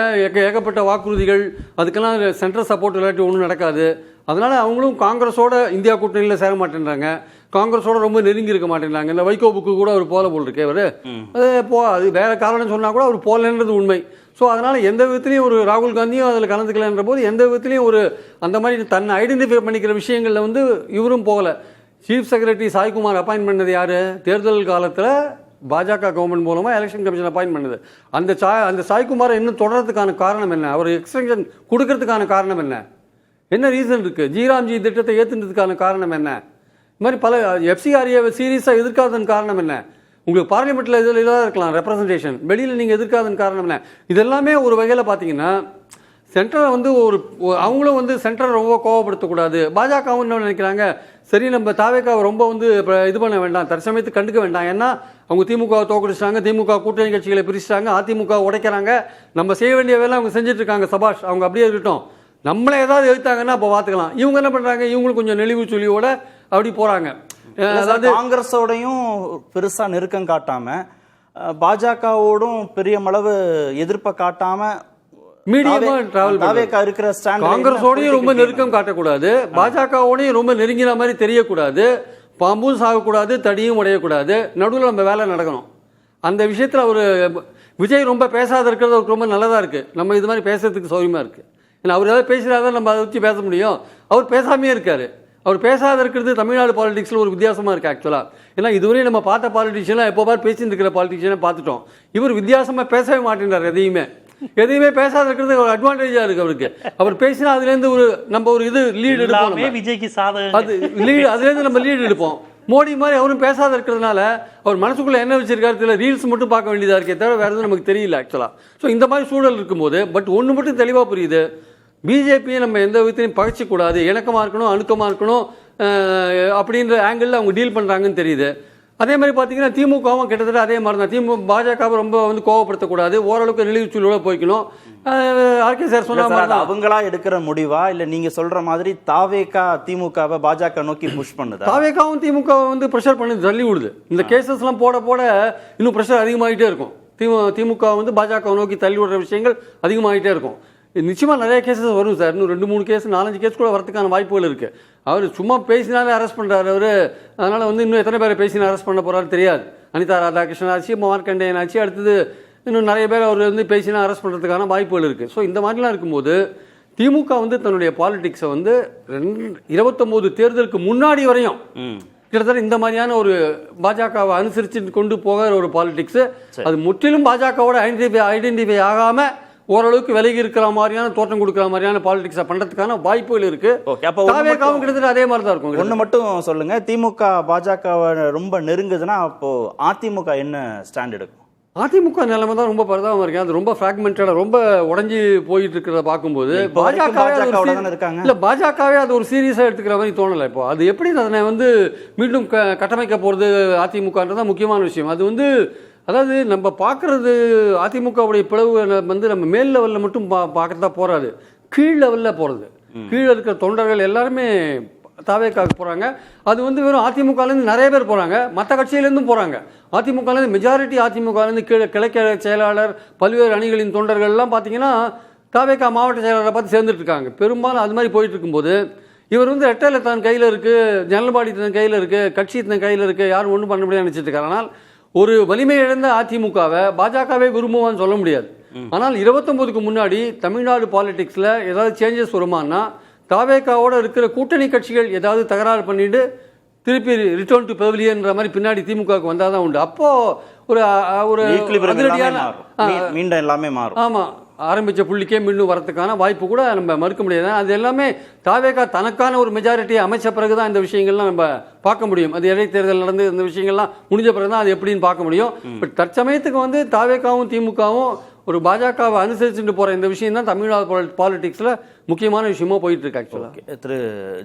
Speaker 5: ஏகப்பட்ட வாக்குறுதிகள், அதுக்கெல்லாம் சென்ட்ரல் சப்போர்ட் இல்லாட்டி ஒன்றும் நடக்காது. அதனால் அவங்களும் காங்கிரஸோட இந்தியா கூட்டணியில் சேர மாட்டேன்றாங்க, காங்கிரஸோட ரொம்ப நெருங்கி இருக்க மாட்டேங்கிறாங்க. இந்த வைகோ புக்கு கூட அவர் போல போல் இருக்கே, அவர் அது வேற காரணம் சொன்னால் கூட அவர் போலன்றது உண்மை. ஸோ அதனால் எந்த விதத்துலையும் ஒரு ராகுல் காந்தியும் அதில் கலந்துக்கலன்ற போது எந்த விதத்துலையும் ஒரு அந்த மாதிரி தன்னை ஐடென்டிஃபை பண்ணிக்கிற விஷயங்களில் வந்து இவரும் போகலை. சீஃப் செக்ரட்டரி சாய்குமார் அப்பாயின்ட் பண்ணது யார்? தேர்தல் காலத்தில் பாஜக கவர்மெண்ட் மூலமாக எலெக்ஷன் கமிஷன் அப்பாயின்ட் பண்ணுது. அந்த சாய்குமாரை இன்னும் தொடர்றதுக்கான காரணம் என்ன? அவர் எக்ஸ்டென்ஷன் கொடுக்கறதுக்கான காரணம் என்ன ரீசன் இருக்குது? ஜிராம்ஜி திட்டத்தை ஏற்றுனதுக்கான காரணம் என்ன? இது மாதிரி பல எஃப்சிஆர்ஏ சீரியஸாக எதிர்க்காததன் காரணம் என்ன? உங்களுக்கு பார்லிமெண்ட்டில் இதில் இதாக இருக்கலாம் ரெப்ரசன்டேஷன், வெளியில் நீங்கள் எதிர்க்காதன் காரணம் என்ன? இதெல்லாமே ஒரு வகையில் பார்த்தீங்கன்னா சென்ட்ரலை வந்து அவங்களும் வந்து சென்ட்ரலை ரொம்ப கோவப்படுத்தக்கூடாது. பாஜகவும் என்ன நினைக்கிறாங்க, சரி நம்ம தாவேக்காவை ரொம்ப வந்து இது பண்ண வேண்டாம், தற்சமயத்துக்கு கண்டுக்க வேண்டாம், ஏன்னா அவங்க திமுகவை தோக்கடிச்சிட்டாங்க, திமுக கூட்டணி கட்சிகளை பிரிச்சுட்டாங்க, அதிமுக உடைக்கிறாங்க, நம்ம செய்ய வேண்டிய வேலை அவங்க செஞ்சுட்டு இருக்காங்க, சபாஷ் அவங்க அப்படியே இருக்கட்டும், நம்மளே ஏதாவது எழுத்தாங்கன்னா அப்போ பார்த்துக்கலாம். இவங்க என்ன பண்ணுறாங்க, இவங்களுக்கு கொஞ்சம் நெளிவு சொல்லியோட அப்படி போகிறாங்க.
Speaker 3: அதாவது காங்கிரஸோடையும் பெருசா நெருக்கம் காட்டாம, பாஜகவோடும் பெரிய அளவு எதிர்ப்பை காட்டாம
Speaker 5: மீடியமா டிராவல் இருக்கிற காங்கிரஸோடையும் ரொம்ப நெருக்கம் காட்டக்கூடாது, பாஜகவோடையும் ரொம்ப நெருங்கின மாதிரி தெரியக்கூடாது, பாம்பும் சாகக்கூடாது, தடியும் உடையக்கூடாது, நடுவில் நம்ம வேலை நடக்கணும். அந்த விஷயத்தில் அவர் விஜய் ரொம்ப பேசாத இருக்கிறது அவருக்கு ரொம்ப நல்லதாக இருக்குது. நம்ம இது மாதிரி பேசுறதுக்கு சௌரியமாக இருக்குது. ஏன்னா அவர் ஏதாவது பேசுகிறாதான் நம்ம அதை வச்சு பேச முடியும். அவர் பேசாமையே இருக்கார். அவர் பேசாத இருக்கிறது தமிழ்நாடு பாலிடிக்ஸில் ஒரு வித்தியாசமாக இருக்குது ஆக்சுவலாக. ஏன்னா இதுவரையும் நம்ம பார்த்த பாலிட்டிஷியனாக எப்போ பார் பேசிட்டு இருக்கிற பாலிட்டிஷியனை பார்த்துட்டோம். இவர் வித்தியாசமாக பேசவே மாட்டேங்கிறார். எதையுமே பேசாத இருக்கிறது ஒரு அட்வான்டேஜாக இருக்குது அவருக்கு. அவர் பேசினா அதுலேருந்து நம்ம ஒரு இது லீடு எடுப்போம்.
Speaker 6: விஜய்க்கு சாதகம்
Speaker 5: அது லீடு, அதுலேருந்து நம்ம லீடு எடுப்போம். மோடி மாதிரி அவரும் பேசாத இருக்கிறதுனால அவர் மனசுக்குள்ளே என்ன வச்சிருக்காரு தெரியல. ரீல்ஸ் மட்டும் பார்க்க வேண்டியதாக இருக்கே தவிர வேறு எதுவும் நமக்கு தெரியல ஆக்சுவலாக. ஸோ இந்த மாதிரி சூழல் இருக்கும்போது பட் ஒன்று மட்டும் தெளிவாக புரியுது, பிஜேபியை நம்ம எந்த விதத்தையும் பகைச்சிக்கூடாது, இணக்கமாக இருக்கணும், அணுக்கமாக இருக்கணும் அப்படின்ற ஆங்கிளில் அவங்க டீல் பண்ணுறாங்கன்னு தெரியுது. அதே மாதிரி பார்த்தீங்கன்னா திமுகவும் கிட்டத்தட்ட அதே மாதிரி தான். பாஜகவை ரொம்ப கோவப்படுத்தக்கூடாது, ஓரளவுக்கு நெளிவுச்சூழலோட போய்க்கணும். ஆர்கே சார் சொன்ன மாதிரி
Speaker 3: அவங்களா எடுக்கிற முடிவா இல்ல நீங்க சொல்ற மாதிரி தாவேகா திமுகவை பாஜக நோக்கி புஷ் பண்ணுது?
Speaker 5: தாவேகாவும் திமுக ப்ரெஷர் பண்ணி தள்ளி விடுது. இந்த கேசஸ்லாம் போட போட இன்னும் ப்ரெஷர் அதிகமாகிட்டே இருக்கும். திமுக பாஜக நோக்கி தள்ளி விடுற விஷயங்கள் அதிகமாகிட்டே இருக்கும். நிச்சயமாக நிறைய கேசஸ் வரும் சார். இன்னும் 2-3 கேஸ் 4-5 கேஸ் கூட வரதுக்கான வாய்ப்புகள் இருக்குது. அவர் சும்மா பேசினாலே அரெஸ்ட் பண்ணுறாரு அவர். அதனால் இன்னும் எத்தனை பேரை பேசினா அரெஸ்ட் பண்ண போகிறாரு தெரியாது. அனிதா ராதாகிருஷ்ணன் ஆச்சு, மார்க்கண்டேயன் ஆச்சு, அடுத்தது இன்னும் நிறைய பேர் அவர் பேசினா அரெஸ்ட் பண்ணுறதுக்கான வாய்ப்புகள் இருக்குது. ஸோ இந்த மாதிரிலாம் இருக்கும்போது திமுக தன்னுடைய பாலிடிக்ஸை 29 தேர்தலுக்கு முன்னாடி வரையும் கிட்டத்தட்ட இந்த மாதிரியான ஒரு பாஜகவை அனுசரித்து கொண்டு போகிற ஒரு பாலிடிக்ஸ், அது முற்றிலும் பாஜகவோட ஐடென்டிஃபை ஆகாமல் ஓரளவுக்கு விலகி இருக்கிற மாதிரியான தோற்றம் கொடுக்குற மாதிரியான பாலிடிக்ஸை பண்றதுக்கான வாய்ப்புகள் இருக்கு. கிட்டத்தட்ட அதே மாதிரி தான் இருக்கும்.
Speaker 3: ஒன்று மட்டும் சொல்லுங்க, திமுக பாஜகவை ரொம்ப நெருங்குதுன்னா அப்போ அதிமுக என்ன ஸ்டாண்ட் எடுக்கும்?
Speaker 5: அதிமுக நிலைமை தான் ரொம்ப பரிதாபமா இருக்கு. அது ரொம்ப ஃபிராக்மெண்டடா ரொம்ப உடஞ்சி போயிட்டு இருக்கிறத பார்க்கும்போது பாஜகவே அது ஒரு சீரியஸா எடுத்துக்கிற மாதிரி தோணலை. இப்போ அது எப்படி அதனை மீண்டும் கட்டமைக்க போறது அதிமுகன்றதான் முக்கியமான விஷயம். அது அதாவது நம்ம பார்க்குறது அதிமுகவுடைய பிளவு நம்ம மேல் லெவலில் மட்டும் பார்க்கறதா போகாது, கீழ் லெவலில் போகிறது. கீழே இருக்கிற தொண்டர்கள் எல்லாருமே தாவேக்காவுக்கு போகிறாங்க. அது வெறும் அதிமுகலேருந்து நிறைய பேர் போகிறாங்க, மற்ற கட்சியிலேருந்தும் போகிறாங்க. அதிமுகலேருந்து மெஜாரிட்டி அதிமுகலேருந்து கிழக்கு செயலாளர் பல்வேறு அணிகளின் தொண்டர்கள்லாம் பார்த்தீங்கன்னா தாவேக்கா மாவட்ட செயலாளரை பார்த்து சேர்ந்துட்டு இருக்காங்க. பெரும்பாலும் அது மாதிரி போயிட்டு இருக்கும்போது இவர் ரெட்டையில தன் கையில் இருக்குது, ஜனல்பாடி தன் கையில் இருக்குது, கட்சி தன் கையில் இருக்குது, யாரும் ஒன்றும் பண்ண முடியாது நினச்சிட்டு இருக்காங்க. ஆனால் ஒரு வலிமை இழந்த அதிமுகவை பாஜகவே விரும்புவான்னு சொல்ல முடியாது. ஆனால் 29க்கு முன்னாடி தமிழ்நாடு பாலிடிக்ஸில் ஏதாவது சேஞ்சஸ் வருமானா தாவேக்காவோட இருக்கிற கூட்டணி கட்சிகள் ஏதாவது தகராறு பண்ணிட்டு திருப்பி ரிட்டர்ன் டு பெவிலியன்ற மாதிரி பின்னாடி திமுகவுக்கு வந்தால் தான் உண்டு. அப்போ ஒரு அதிரடியான
Speaker 3: மீண்டும் எல்லாமே மாறும்.
Speaker 5: ஆமாம், ஆரம்பித்த புள்ளிக்கே மீண்டும் வரதுக்கான வாய்ப்பு கூட நம்ம மறுக்க முடியாது. அது எல்லாமே தாவேகா தனக்கான ஒரு மெஜாரிட்டியை அமைச்ச பிறகு தான் இந்த விஷயங்கள்லாம் நம்ம பார்க்க முடியும். அது இடைத்தேர்தல் நடந்து இந்த விஷயங்கள்லாம் முடிஞ்ச பிறகு தான் அது எப்படின்னு பார்க்க முடியும். பட் தற்சமயத்துக்கு தாவேகாவும் திமுகவும் ஒரு பாஜகவை அனுசரிச்சுட்டு போகிற இந்த விஷயம் தான் தமிழ்நாடு பாலிடிக்ஸில் முக்கியமான விஷயமா போயிட்டு இருக்கு. ஆக்சுவலாக
Speaker 3: திரு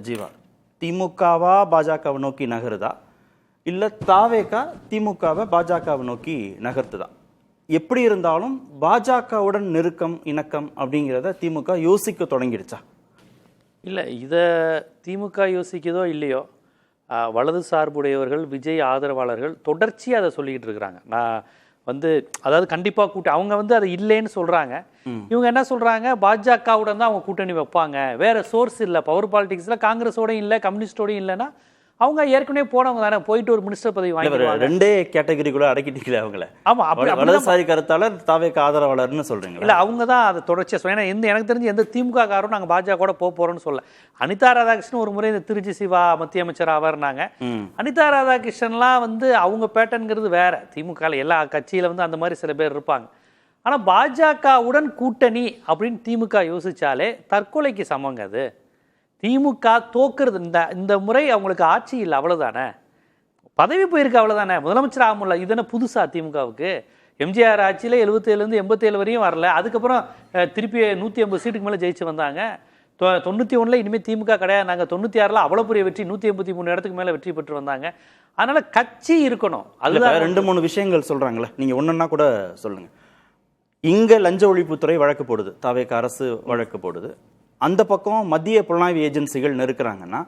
Speaker 3: ஜீவா, திமுகவா பாஜகவை நோக்கி நகருதா இல்லை தாவேகா திமுகவை பாஜகவை நோக்கி நகர்த்துதா? எப்படி இருந்தாலும் பாஜகவுடன் நெருக்கம் இணக்கம் அப்படிங்கிறத திமுக யோசிக்க தொடங்கிடுச்சா?
Speaker 6: இல்லை, இதை திமுக யோசிக்குதோ இல்லையோ, வலது சார்புடையவர்கள் விஜய் ஆதரவாளர்கள் தொடர்ச்சியாக அதை சொல்லிக்கிட்டு இருக்கிறாங்க. நான் அதாவது கண்டிப்பாக அவங்க அதை இல்லைன்னு சொல்கிறாங்க. இவங்க என்ன சொல்கிறாங்க, பாஜகவுடன் தான் அவங்க கூட்டணி வைப்பாங்க, வேற சோர்ஸ் இல்லை. பவர் பாலிடிக்ஸில் காங்கிரஸோடையும் இல்லை கம்யூனிஸ்டோடையும் இல்லைன்னா அவங்க ஏற்கனவே போனவங்க தானே, போயிட்டு ஒரு மினிஸ்டர் பதவி வாங்கிடுவாங்க.
Speaker 3: ரெண்டே கேட்டகரிக்குள்ள அடக்கிட்டீங்களே அவங்கள.
Speaker 6: ஆமா,
Speaker 3: வலதுசாரி கருத்தாளர் தாவேக ஆதரவாளர்னு சொல்றீங்க.
Speaker 6: இல்ல, அவங்க தான் அதை தொடர்ச்சியா சொல்ல. எனக்கு தெரிஞ்சு எந்த திமுக காரும் நாங்க பாஜக கூட போறோம்னு சொல்ல. அனிதா ராதாகிருஷ்ணன் ஒரு முறை இந்த திருச்சி சிவா மத்திய அமைச்சர் ஆவார்னாங்க. அனிதா ராதாகிருஷ்ணன்லாம் அவங்க பேட்டர்ங்கிறது வேற. திமுக எல்லா கட்சியில அந்த மாதிரி சில பேர் இருப்பாங்க. ஆனா பாஜகவுடன் கூட்டணி அப்படின்னு திமுக யோசிச்சாலே தற்கொலைக்கு சமங்க. அது திமுக தோக்குறது. இந்த முறை அவங்களுக்கு ஆட்சி இல்லை, அவ்வளவுதானே. பதவி போயிருக்கு, அவ்வளவுதானே. முதலமைச்சர் ஆக முடியல. இது என்ன புதுசா திமுகவுக்கு? எம்ஜிஆர் ஆட்சியில் 77லேருந்து 87 வரையும் வரல. அதுக்கப்புறம் திருப்பி 180 சீட்டுக்கு மேலே ஜெயிச்சு வந்தாங்க. 91 இனிமேல் திமுக கிடையாது. நாங்கள் 96 அவ்வளோ பெரிய வெற்றி, 183 இடத்துக்கு மேலே வெற்றி பெற்று வந்தாங்க. அதனால கட்சி இருக்கணும். அதுதான்
Speaker 3: 2-3 விஷயங்கள் சொல்றாங்களே, நீங்க ஒன்னொன்னா கூட சொல்லுங்க. இங்க லஞ்ச ஒழிப்புத்துறை வழக்கு போடுது, தாவேக அரசு வழக்கு போடுது. அந்த பக்கம் மத்திய புலனாய்வு ஏஜென்சிகள் நெருக்கிறாங்கன்னா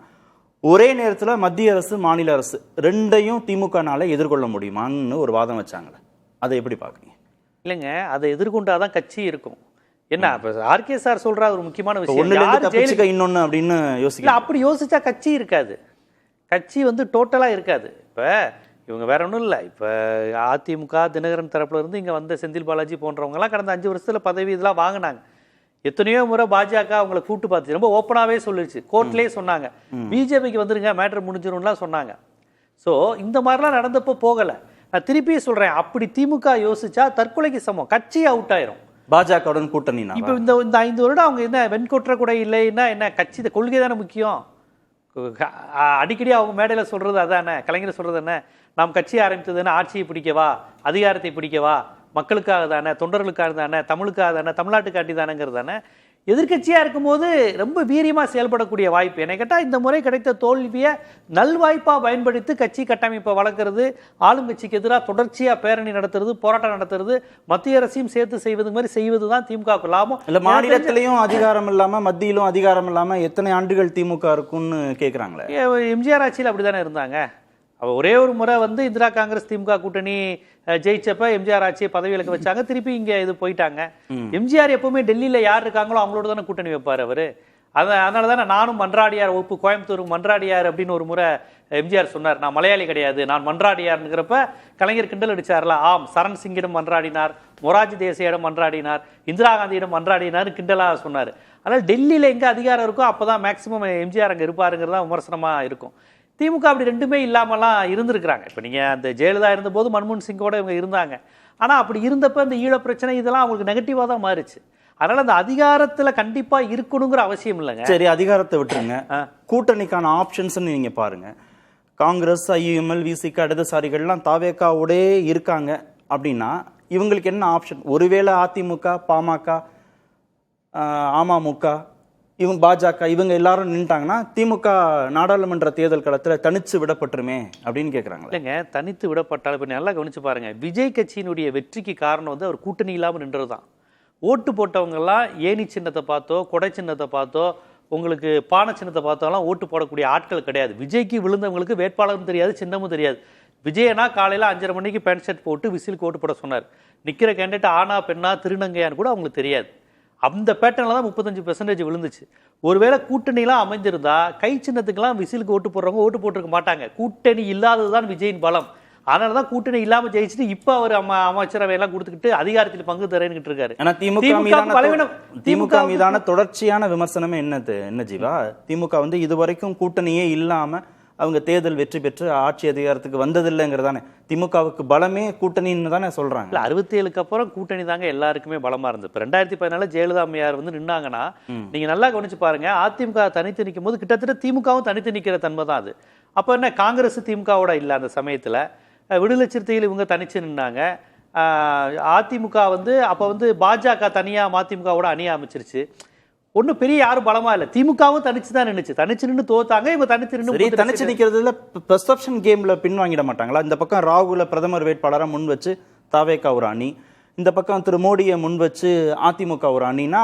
Speaker 3: ஒரே நேரத்தில் மத்திய அரசு மாநில அரசு ரெண்டையும் திமுகனால எதிர்கொள்ள முடியுமான்னு ஒரு வாதம் வச்சாங்களே, அதை எப்படி பார்க்குறீங்க?
Speaker 6: இல்லைங்க, அதை எதிர்கொண்டாதான் கட்சி இருக்கும். என்ன ஆர்கே சார் சொல்ற ஒரு முக்கியமான விஷயம்,
Speaker 3: இன்னொன்னு அப்படின்னு யோசிக்கல.
Speaker 6: அப்படி யோசிச்சா கட்சி இருக்காது. கட்சி டோட்டலா இருக்காது. இப்ப இவங்க வேற ஒன்றும் இல்லை. இப்போ அதிமுக தினகரன் தரப்புல இருந்து இங்கே வந்த செந்தில் பாலாஜி போன்றவங்கலாம் கடந்த 5 வருஷத்தில் பதவி இதெல்லாம் வாங்கினாங்க. எத்தனையோ முறை பாஜக அவங்களை கூட்டு பார்த்துச்சு, ரொம்ப ஓப்பனாகவே சொல்லிடுச்சு, கோர்ட்லேயே சொன்னாங்க பிஜேபிக்கு வந்துருங்க மேட்ரு முடிஞ்சிடும்லாம் சொன்னாங்க. ஸோ இந்த மாதிரிலாம் நடந்தப்போ போகலை. நான் திருப்பி சொல்கிறேன், அப்படி திமுக யோசிச்சா தற்கொலைக்கு சமம், கட்சி அவுட் ஆயிரும்.
Speaker 3: பாஜகவுடன் கூட்டணி
Speaker 6: இப்போ இந்த 5 வருடம் அவங்க என்ன வெண்கொற்ற கூட இல்லைன்னா என்ன, கட்சி கொள்கை தானே முக்கியம். அடிக்கடி அவங்க மேடையில் சொல்கிறது அதானே, கலைஞர் சொல்கிறது என்ன, நாம் கட்சி ஆரம்பித்ததுன்னு ஆட்சியை பிடிக்கவா, அதிகாரத்தை பிடிக்கவா, மக்களுக்காக தானே, தொண்டர்களுக்காக தானே, தமிழுக்காக தானே, தமிழ்நாட்டுக்காட்டி தானேங்கிறது தானே. எதிர்கட்சியாக இருக்கும்போது ரொம்ப வீரியமாக செயல்படக்கூடிய வாய்ப்பு. என்னை கேட்டால் இந்த முறை கிடைத்த தோல்வியை நல்வாய்ப்பாக பயன்படுத்தி கட்சி கட்டமைப்பை வளர்க்குறது, ஆளுங்கட்சிக்கு எதிராக தொடர்ச்சியாக பேரணி நடத்துறது, போராட்டம் நடத்துறது, மத்திய அரசையும் சேர்த்து செய்வது மாதிரி செய்வது தான் திமுக லாபம்.
Speaker 3: இல்லை, மாநிலத்திலையும் அதிகாரம் இல்லாமல் மத்தியிலும் அதிகாரம் இல்லாமல் எத்தனை ஆண்டுகள் திமுக இருக்குன்னு கேட்குறாங்களே.
Speaker 6: எம்ஜிஆர் ஆட்சியில் அப்படி தானே இருந்தாங்க. ஒரே ஒரு முறை இந்திரா காங்கிரஸ் திமுக கூட்டணி ஜெயிச்சப்ப எம்ஜிஆர் ஆட்சியை பதவி விலக்க வச்சாங்க, திருப்பி இங்க இது போயிட்டாங்க. எம்ஜிஆர் எப்பவுமே டெல்லியில யார் இருக்காங்களோ அவங்களோட தானே கூட்டணி வைப்பார் அவரு. அதனால தானே நானும் மன்றாடியார் ஒப்பு கோயம்புத்தூர் மன்றாடியார் அப்படின்னு ஒரு முறை எம்ஜிஆர் சொன்னார், நான் மலையாளி கிடையாது நான் மன்றாடியார்ங்கிறப்ப கலைஞர் கிண்டல் அடிச்சார்ல, ஆம் சரண் சிங்கிடம் மன்றாடினார், மொராஜி தேசியிடம் மன்றாடினார், இந்திரா காந்தியிடம் மன்றாடினார் கிண்டலா சொன்னார். அதனால் டெல்லியில எங்க அதிகாரம் இருக்கோ அப்பதான் மேக்சிமம் எம்ஜிஆர் அங்க இருப்பாருங்கிறதா விமர்சனமா இருக்கும். திமுக அப்படி ரெண்டுமே இல்லாமலாம் இருந்திருக்கிறாங்க. இப்போ நீங்கள் அந்த ஜெயலலிதா இருந்தபோது மன்மோகன் சிங்கோட இவங்க இருந்தாங்க. ஆனால் அப்படி இருந்தப்போ இந்த ஈழ பிரச்சனை இதெல்லாம் அவங்களுக்கு நெகட்டிவாக தான் மாறிச்சு. அதனால் அந்த அதிகாரத்தில் கண்டிப்பாக இருக்கணுங்கிற அவசியம் இல்லைங்க.
Speaker 3: சரி, அதிகாரத்தை விட்டுருங்க, கூட்டணிக்கான ஆப்ஷன்ஸ் நீங்க பாருங்க. காங்கிரஸ், ஐயுஎம்எல், விசிக, இடதுசாரிகள்லாம் தாவேக்காவோடே இருக்காங்க அப்படின்னா இவங்களுக்கு என்ன ஆப்ஷன்? ஒருவேளை அதிமுக, பாமக, அமமுக, இவங்க பாஜக இவங்க எல்லாரும் நின்ட்டாங்கன்னா திமுக நாடாளுமன்ற தேர்தல் களத்தில் தனிச்சு விடப்பட்டுருமே அப்படின்னு கேட்குறாங்க.
Speaker 6: இல்லைங்க, தனித்து விடப்பட்டால் இப்போ நல்லா கவனிச்சு பாருங்க, விஜய் கட்சியினுடைய வெற்றிக்கு காரணம் அவர் கூட்டணி இல்லாமல் நின்றது தான். ஓட்டு போட்டவங்கெல்லாம் ஏணி சின்னத்தை பார்த்தோ, கொடை சின்னத்தை பார்த்தோ, உங்களுக்கு பானை சின்னத்தை பார்த்தோம்லாம் ஓட்டு போடக்கூடிய ஆட்கள் கிடையாது. விஜய்க்கு விழுந்தவங்களுக்கு வேட்பாளரும் தெரியாது, சின்னமும் தெரியாது. விஜயனா காலையில் 5:30 மணிக்கு பேண்ட் ஷர்ட் போட்டு விசிலுக்கு ஓட்டு போட சொன்னார். நிற்கிற கேண்டிடேட் ஆனா பெண்ணா திருநங்கையான்னு கூட அவங்களுக்கு தெரியாது. அந்த பேட்டர்னில் தான் 35% விழுந்துச்சு. ஒருவேளை கூட்டணிலாம் அமைஞ்சிருந்தா கை சின்னத்துக்கெல்லாம் விசிலுக்கு ஓட்டு போடுறவங்க ஓட்டு போட்டிருக்க மாட்டாங்க. கூட்டணி இல்லாதது தான் விஜயின் பலம். அதனால தான் கூட்டணி இல்லாமல் ஜெயிச்சுட்டு இப்போ அவர் அமைச்சரவையெல்லாம் கொடுத்துக்கிட்டு அதிகாரத்தில் பங்கு தரேன்னு இருக்காரு.
Speaker 3: ஆனால் திமுக மீதான தொடர்ச்சியான விமர்சனமே என்ன ஜீவா? திமுக இதுவரைக்கும் கூட்டணியே இல்லாம அவங்க தேர்தல் வெற்றி பெற்று ஆட்சி அதிகாரத்துக்கு வந்ததில்லைங்கிறதானே திமுகவுக்கு பலமே கூட்டணின்னு தானே சொல்றாங்க.
Speaker 6: 67க்கு அப்புறம் கூட்டணி தாங்க எல்லாருக்குமே பலமா இருந்தது. இப்போ 2014 ஜெயலலிதா அம்மையார் நின்னாங்கன்னா நீங்க நல்லா கவனிச்சு பாருங்க, அதிமுக தனித்து நிற்கும் போது கிட்டத்தட்ட திமுகவும் தனித்து நிற்கிற தன்மை தான் அது. அப்போ என்ன, காங்கிரஸ் திமுகவோட இல்லை அந்த சமயத்தில், விடுதலை சிறுத்தைகள் இவங்க தனிச்சு நின்னாங்க. அதிமுக அப்போ பாஜக தனியாக மதிமுகவோட அணியை அமைச்சிருச்சு. ஒன்றும் பெரிய யாரும் பலமா இல்லை, திமுகவும் தனிச்சு தான் நின்றுச்சு. தனிச்சு நின்று தோத்தாங்க, இவங்க
Speaker 3: தனிச்சு நிற்கிறதுல பெர்செப்ஷன் கேம்ல பின்வாங்கிட மாட்டாங்களா? இந்த பக்கம் ராகுல பிரதமர் வேட்பாளராக முன் வச்சு தாவேகா ஒரு அணி, இந்த பக்கம் திரு மோடியை முன் வச்சு அதிமுக ஒரு அணினா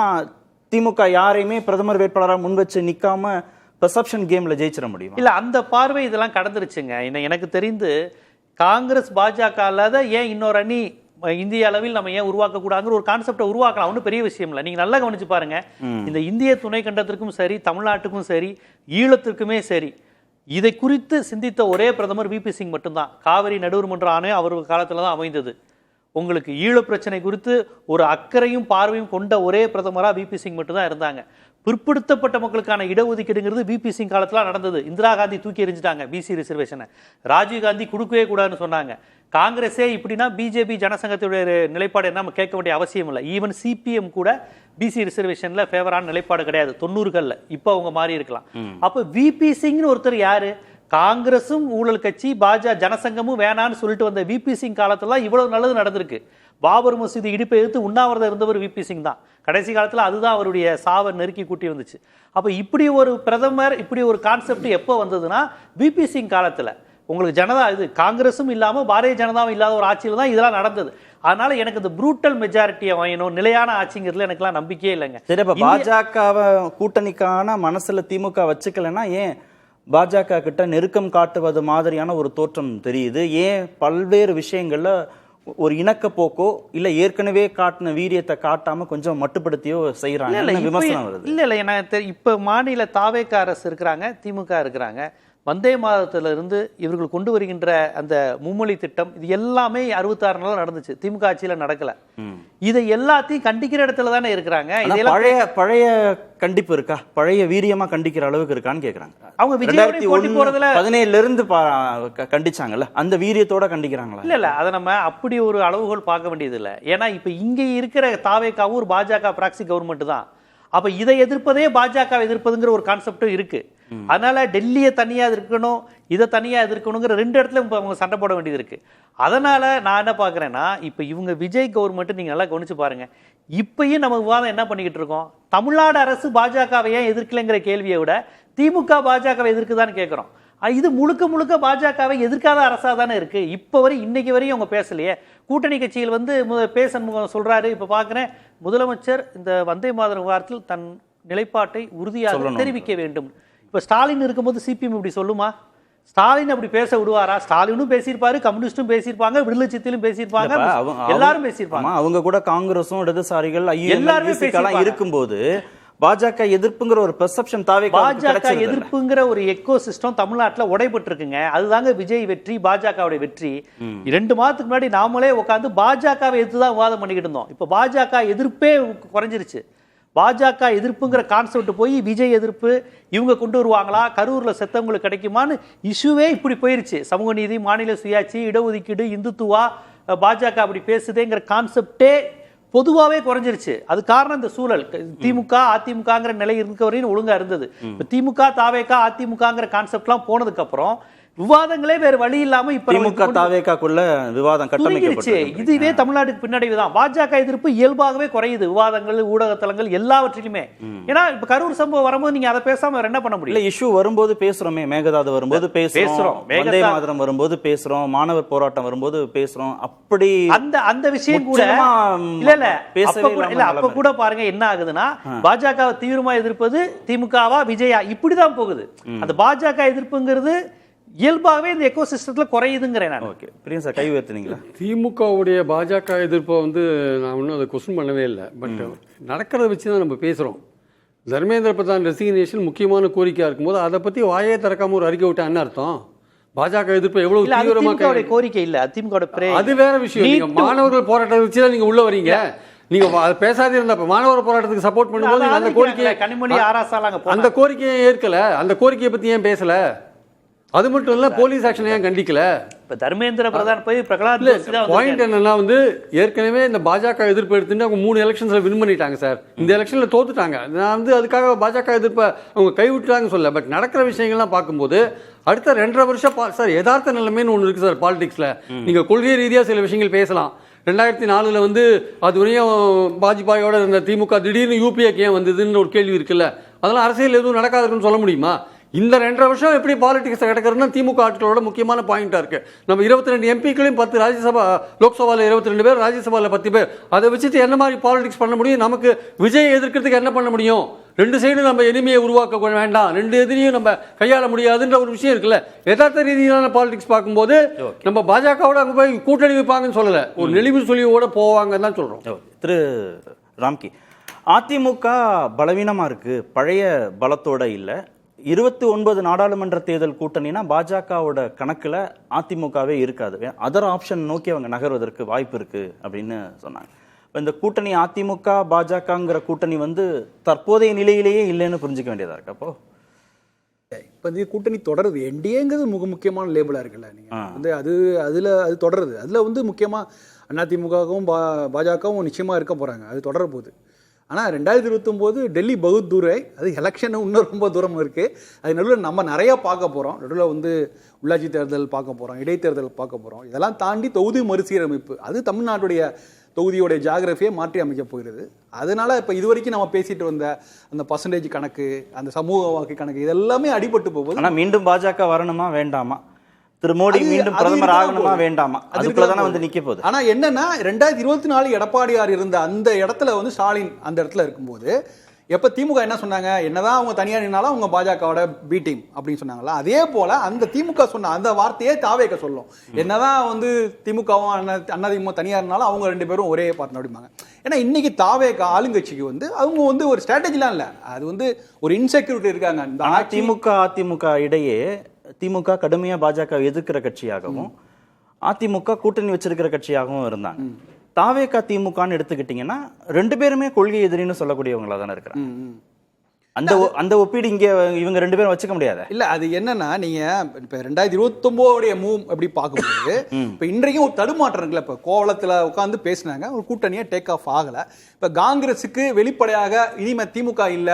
Speaker 3: திமுக யாரையுமே பிரதமர் வேட்பாளராக முன் வச்சு நிற்காம பெர்செப்ஷன் கேம்ல ஜெயிச்சிட முடியும்
Speaker 6: இல்லை? அந்த பார்வை இதெல்லாம் கடந்துருச்சுங்க. எனக்கு தெரிந்து காங்கிரஸ் பாஜக அல்லாத ஏன் இன்னொரு அணி இந்திய அளவில் நம்ம ஏன் உருவாக்கக்கூடாதுங்கிற ஒரு கான்செப்டை உருவாக்கலாம். ஒன்றும் பெரிய விஷயம் இல்லை. நீங்க நல்லா கவனிச்சு பாருங்க, இந்த இந்திய துணை கண்டத்திற்கும் சரி, தமிழ்நாட்டுக்கும் சரி, ஈழத்திற்குமே சரி, இதை குறித்து சிந்தித்த ஒரே பிரதமர் விபி சிங் மட்டும்தான். காவிரி நடுவர் மன்ற ஆணையம் அவர் காலத்துல தான் அமைந்தது. உங்களுக்கு ஈழ பிரச்சனை குறித்து ஒரு அக்கறையும் பார்வையும் கொண்ட ஒரே பிரதமராக விபி சிங் மட்டும்தான் இருந்தாங்க. பிற்படுத்தப்பட்ட மக்களுக்கான இடஒதுக்கீடுங்கிறது விபி சிங் காலத்தில் நடந்தது. இந்திரா காந்தி தூக்கி எறிஞ்சிட்டாங்க பிசி ரிசர்வேஷனை. ராஜீவ்காந்தி கொடுக்கவே கூடாதுன்னு சொன்னாங்க. காங்கிரஸே இப்படின்னா பிஜேபி ஜனசங்கத்துடைய நிலைப்பாடு என்ன நம்ம கேட்க வேண்டிய அவசியம் இல்லை. ஈவன் சிபிஎம் கூட பிசி ரிசர்வேஷன்ல ஃபேவரான நிலைப்பாடு கிடையாது 90களில். இப்போ அவங்க மாறி இருக்கலாம். அப்போ விபி சிங்னு ஒருத்தர் யாரு? காங்கிரஸும் ஊழல் கட்சி, பாஜக ஜனசங்கமும் வேணான்னு சொல்லிட்டு வந்த விபி சிங் காலத்துல இவ்வளவு நல்லது நடந்திருக்கு. பாபர் மசூதி இடிப்பை எடுத்து உண்ணாவிரதம் இருந்தவர் விபி சிங் தான். கடைசி காலத்துல அதுதான் அவருடைய சாவை நெருக்கி கூட்டி வந்துச்சு. அப்ப இப்படி ஒரு பிரதமர், இப்படி ஒரு கான்செப்ட் எப்போ வந்ததுன்னா விபி சிங் காலத்துல. உங்களுக்கு ஜனதா இது காங்கிரஸும் இல்லாம பாரதிய ஜனதாவும் இல்லாத ஒரு ஆட்சியில தான் இதெல்லாம் நடந்தது. அதனால எனக்கு இந்த ப்ரூட்டல் மெஜாரிட்டியை வாங்கணும், நிலையான ஆட்சிங்கிறதுல எனக்குலாம் நம்பிக்கையே இல்லைங்க.
Speaker 3: சரி, அப்ப பாஜகவை கூட்டணிக்கான மனசுல திமுக வச்சுக்கலன்னா ஏன் பாஜக கிட்ட நெருக்கம் காட்டுவது மாதிரியான ஒரு தோற்றம் தெரியுது? ஏன் பல்வேறு விஷயங்கள்ல ஒரு இணக்க போக்கோ இல்ல ஏற்கனவே காட்டின வீரியத்தை காட்டாம கொஞ்சம் மட்டுப்படுத்தியோ செய்யறாங்க விமர்சனம் வருது.
Speaker 6: இல்ல எனக்கு இப்ப மாநில தாவேக அரசு இருக்கிறாங்க, திமுக இருக்கிறாங்க. வந்தே மாதத்திலிருந்து இவர்கள் கொண்டு வருகின்ற அந்த மும்மொழி திட்டம் இது எல்லாமே 66 நாள் நடந்துச்சு. திமுக ஆட்சியில நடக்கல. இதை எல்லாத்தையும் கண்டிக்கிற இடத்துல தானே இருக்கிறாங்க.
Speaker 3: பழைய கண்டிப்பு இருக்கா? பழைய வீரியமா கண்டிக்கிற அளவுக்கு இருக்கான்னு கேக்குறாங்க.
Speaker 6: அவங்க விஜயோட போட்டி போறதுல
Speaker 3: 17 இருந்து கண்டிச்சாங்கல்ல, அந்த வீரியத்தோட கண்டிக்கிறாங்களா?
Speaker 6: இல்ல அதை நம்ம அப்படி ஒரு அளவுகோல் பார்க்க வேண்டியது இல்லை. ஏன்னா இப்ப இங்க இருக்கிற தாவேகாவும் ஒரு பாஜக பிராக்சி கவர்மெண்ட் தான். அப்ப இதை எதிர்ப்பதே பாஜக எதிர்ப்பதுங்கிற ஒரு கான்செப்டும் இருக்கு. அதனால டெல்லியை தனியா எதிர்க்கணும், இதை தனியா எதிர்க்கணுங்கிற 2 இடத்துல அவங்க சண்டை போட வேண்டியது இருக்கு. அதனால நான் என்ன பாக்குறேன்னா, இப்ப இவங்க விஜய் கவர்மெண்ட் நீங்க நல்லா கவனிச்சு பாருங்க, இப்பயும் நம்ம விவாதம் என்ன பண்ணிக்கிட்டு இருக்கோம், தமிழ்நாடு அரசு பாஜகவை ஏன் எதிர்க்கலைங்கிற கேள்வியை விட திமுக பாஜகவை எதிர்க்குதான்னு கேட்கிறோம். இது முழுக்க முழுக்க பாஜகவை எதிர்க்காத அரசா தானே இருக்கு. இப்ப வரை இன்னைக்கு வரையும் அவங்க பேசலையே. கூட்டணி கட்சிகள் வந்து பேசன்முகம் சொல்றாரு. இப்ப பாக்குறேன் முதலமைச்சர் இந்த வந்தே மாதரம் விவகாரத்தில் தன் நிலைப்பாட்டை உறுதியாக தெரிவிக்க வேண்டும். இப்ப ஸ்டாலின் இருக்கும்போது சிபிஎம் இப்படி சொல்லுமா? ஸ்டாலின் அப்படி பேச விடுவாரா? ஸ்டாலினும் பேசியிருப்பாரு, கம்யூனிஸ்டும் பேசியிருப்பாங்க, விடுதலை சித்திலும் பேசியிருப்பாங்க, எல்லாரும் பேசியிருப்பாங்க.
Speaker 3: அவங்க கூட காங்கிரஸும் இடதுசாரிகள் எல்லாரும் இருக்கும்போது பாஜக எதிர்ப்புங்கிற ஒரு பெர்செப்ஷன்
Speaker 6: பாஜக எதிர்ப்புங்கிற ஒரு எக்கோ சிஸ்டம் தமிழ்நாட்டுல உடைபட்டு இருக்குங்க. அதுதாங்க விஜய் வெற்றி, பாஜகவுடைய வெற்றி. 2 மாதத்துக்கு முன்னாடி நாமளே உட்காந்து பாஜகவை எதிர்த்துதான் விவாதம் பண்ணிக்கிட்டு இருந்தோம். இப்ப பாஜக எதிர்ப்பே குறைஞ்சிருச்சு. பாஜக எதிர்ப்புங்கிற கான்செப்ட் போய் விஜய் எதிர்ப்பு இவங்க கொண்டு வருவாங்களா, கரூர்ல செத்தவங்களுக்கு கிடைக்குமான்னு இஷ்யூவே இப்படி போயிருச்சு. சமூக நீதி, மாநில சுயாட்சி, இடஒதுக்கீடு, இந்துத்துவா, பாஜக அப்படி பேசுதேங்கிற கான்செப்டே பொதுவாகவே குறைஞ்சிருச்சு. அது காரணம் இந்த சூழல். திமுக அதிமுகங்கிற நிலை இருக்க வரையும் ஒழுங்கா இருந்தது. இப்ப திமுக தாவேகா அதிமுகங்கிற கான்செப்ட்லாம் போனதுக்கு அப்புறம் விவாதங்களே வேற வழி இல்லாம இப்ப
Speaker 3: திமுக தாவேகாக்குள்ள விவாதம் கட்டமைக்கப்பட்டு
Speaker 6: இதுவே தமிழ்நாட்டுக்கு பின்னடைவு தான். பாஜக எதிர்ப்பு இயல்பாகவே குறையுது விவாதங்கள், ஊடகத்தலங்கள் எல்லாவற்றிலுமே. ஏன்னா இப்ப கரூர் சம்பவம் வரும்போது நீங்க அதை பேசாம என்ன பண்ண முடியல.
Speaker 3: இஷ்யூ வரும்போது பேசுறோமே, மேகதாது வரும்போது பேசுறோம், வந்தே மாதரம் வரும்போது பேசுறோம், மாணவர் போராட்டம் வரும்போது பேசுறோம். அப்படி
Speaker 6: அந்த விஷயம் கூட இல்ல அப்ப கூட பாருங்க என்ன ஆகுதுன்னா, பாஜக தீவிரமா எதிர்ப்பது திமுகவா விஜயா இப்படிதான் போகுது. அந்த பாஜக எதிர்ப்புங்கிறது இயல்பாகவே இந்த எக்கோ சிஸ்டத்துல குறையுதுங்கிறேன் நான்.
Speaker 3: ஓகே, பிரியன் சார் கை உயர்த்துனீங்களா?
Speaker 5: திமுகவுடைய பாஜக எதிர்ப்பை வந்து நான் இன்னும் அதை கொஸ்டின் பண்ணவே இல்லை. பட் நடக்கிறத வச்சு தான் நம்ம பேசுகிறோம். தர்மேந்திர பிரதான் ரெசிக்னேஷன் முக்கியமான கோரிக்கையாக இருக்கும்போது அதை பற்றி வாயே திறக்காம ஒரு அறிக்கை விட்டா என்ன அர்த்தம்? பாஜக எதிர்ப்பு எவ்வளவு தீவிரமாக
Speaker 6: கோரிக்கை இல்லை, அதிமுக
Speaker 5: அது வேற விஷயம். மாணவர்கள் போராட்டத்தை வச்சு தான் நீங்க உள்ள வரீங்க. நீங்க பேசாதே இருந்தா மாணவர் போராட்டத்துக்கு சப்போர்ட் பண்ணும்போது அந்த கோரிக்கையை
Speaker 6: கனிமொழி ஆராசாலாங்க
Speaker 5: அந்த கோரிக்கையை ஏற்கல, அந்த கோரிக்கையை பத்தி ஏன் பேசல? அது மட்டும் இல்ல, போலீஸ் ஆக்ஷன் ஏன் கண்டிக்கல?
Speaker 6: இப்ப தர்மேந்திர பிரதான் போய் பிரகலாத்
Speaker 5: பாயிண்ட் என்னன்னா வந்து ஏற்கனவே இந்த பாஜக எதிர்ப்பு எடுத்துட்டு அவங்க 3 எலெக்ஷன்ஸ்ல வின் பண்ணிட்டாங்க சார். இந்த எலெக்ஷன்ல தோத்துட்டாங்க. நான் வந்து அதுக்காக பாஜக எதிர்ப்பை அவங்க கைவிட்டாங்க சொல்ல. பட் நடக்கிற விஷயங்கள்லாம் பார்க்கும்போது அடுத்த 2.5 வருஷம் சார் யதார்த்த நிலைமைன்னு ஒன்று இருக்கு சார் பாலிடிக்ஸ்ல. நீங்க கொள்கை ரீதியா சில விஷயங்கள் பேசலாம். 2004 வந்து அது வரையும் வாஜ்பாயோட இருந்த திமுக திடீர்னு யூபிஏக்கு ஏன் வந்ததுன்னு ஒரு கேள்வி இருக்குல்ல. அதெல்லாம் அரசியல் எதுவும் நடக்காதுன்னு சொல்ல முடியுமா? இந்த 2.5 வருஷம் எப்படி பாலிடிக்ஸ் கிடக்கிறதுனா திமுக ஆட்களோட முக்கியமான பாயிண்டா இருக்கு. நம்ம 22 எம்பிக்களையும் 10 ராஜ்யசபா, லோக்சபாவில் 22 பேர், ராஜ்யசபாவில் 10 பேர். அதை வச்சுட்டு என்ன மாதிரி பாலிடிக்ஸ் பண்ண முடியும்? நமக்கு விஜய் எதிர்க்கிறதுக்கு என்ன பண்ண முடியும்? 2 சைடும் நம்ம எளிமையை உருவாக்க வேண்டாம், 2 எதிரியும் நம்ம கையாள முடியாதுன்ற ஒரு விஷயம் இருக்குல்ல. யதார்த்த ரீதியிலான பாலிடிக்ஸ் பார்க்கும்போது நம்ம பாஜகவோட அங்கே போய் கூட்டணி வைப்பாங்கன்னு சொல்லலை, ஒரு நெளிவு சொல்லியோட போவாங்கன்னு தான் சொல்றோம்.
Speaker 3: திரு ராம்கி, அதிமுக பலவீனமா இருக்கு, பழைய பலத்தோட இல்லை. 29 நாடாளுமன்ற தேர்தல் கூட்டணினா பாஜகவோட கணக்குல அதிமுகவே இருக்காது, அதர் ஆப்ஷன் நோக்கி அவங்க நகர்வதற்கு வாய்ப்பு இருக்கு அப்படின்னு சொன்னாங்க. இந்த கூட்டணி அதிமுக பாஜகங்கிற கூட்டணி வந்து தற்போதைய நிலையிலேயே இல்லைன்னு புரிஞ்சுக்க வேண்டியதா இருக்கு. அப்போ
Speaker 7: இப்போ இந்த கூட்டணி தொடருது, என்டிஏங்கிறது முக்கியமான லேபிளாக இருக்குல்ல. நீங்கள் வந்து அது தொடருது. அதில் வந்து முக்கியமாக அதிமுகவும் பாஜகவும் நிச்சயமாக இருக்க போகிறாங்க, அது தொடர போகுது. ஆனால் 2029 டெல்லி பகுத் தூரை, அது எலெக்ஷன் இன்னும் ரொம்ப தூரம் இருக்குது. அது நடுவில் நம்ம நிறையா பார்க்க போகிறோம். நடுவில் வந்து உள்ளாட்சி தேர்தல் பார்க்க போகிறோம், இடைத்தேர்தல் பார்க்க போகிறோம். இதெல்லாம் தாண்டி தொகுதி மறுசீரமைப்பு, அது தமிழ்நாட்டுடைய தொகுதியோடைய ஜாகிரபியை மாற்றி அமைக்க போகிறது. அதனால் இப்போ இது வரைக்கும் நம்ம பேசிட்டு வந்த அந்த பர்சன்டேஜ் கணக்கு, அந்த சமூக வாக்கு கணக்கு, இதெல்லாமே அடிபட்டு போகுது.
Speaker 3: ஆனால் மீண்டும் பாஜக வரணுமா வேண்டாமா? திரு மோடி மீண்டும் பிரதமர் ஆகணுமா வேண்டாமா? அதுக்குள்ளதானே வந்து நிக்க போகுது.
Speaker 7: ஆனா என்னன்னா 2024 எடப்பாடியார் இருந்த அந்த இடத்துல வந்து ஸ்டாலின் அந்த இடத்துல இருக்கும்போது எப்ப திமுக என்ன சொன்னாங்க, என்னதான் அவங்க தனியா நின்னாலும் அவங்க பாஜகவோட பி டீம் அப்படின்னு சொன்னாங்களா, அதே போல அந்த திமுக சொன்ன அந்த வார்த்தையே தாவேக சொல்லும். என்னதான் வந்து திமுகவும் அதிமுக தனியா இருந்தாலும் அவங்க 2 பேரும் ஒரே பார்ட்னர் அப்படிம்பாங்க. ஏன்னா இன்னைக்கு தாவேக ஆளுங்கட்சிக்கு வந்து அவங்க வந்து ஒரு ஸ்ட்ராட்டஜிலாம் இல்லை, அது வந்து ஒரு இன்செக்யூரிட்டி இருக்காங்க.
Speaker 3: திமுக அதிமுக இடையே திமுக கடுமையா பாஜக எதிர்க்கிற கட்சியாகவும் அதிமுக கூட்டணி வச்சிருக்கிற கட்சியாகவும் இருந்தாங்க. தாவேகா திமுகன்னு எடுத்துக்கிட்டீங்கன்னா 2 பேருமே கொள்கை எதிரின்னு சொல்லக்கூடியவங்களா தானே இருக்கிறாங்க. அந்த ஒப்பீடு இங்க இவங்க 2 பேரும் வச்சுக்க முடியாது.
Speaker 7: இல்ல அது என்னன்னா, நீங்க இப்ப 2029 மூவ் அப்படி பார்க்கும்போது இப்ப இன்றைக்கும் ஒரு தடுமாற்றம் இருக்குல்ல. இப்ப கோவளத்துல உட்காந்து பேசினாங்க, ஒரு கூட்டணியா டேக் ஆஃப் ஆகல. இப்ப காங்கிரஸுக்கு வெளிப்படையாக இனிமே திமுக இல்ல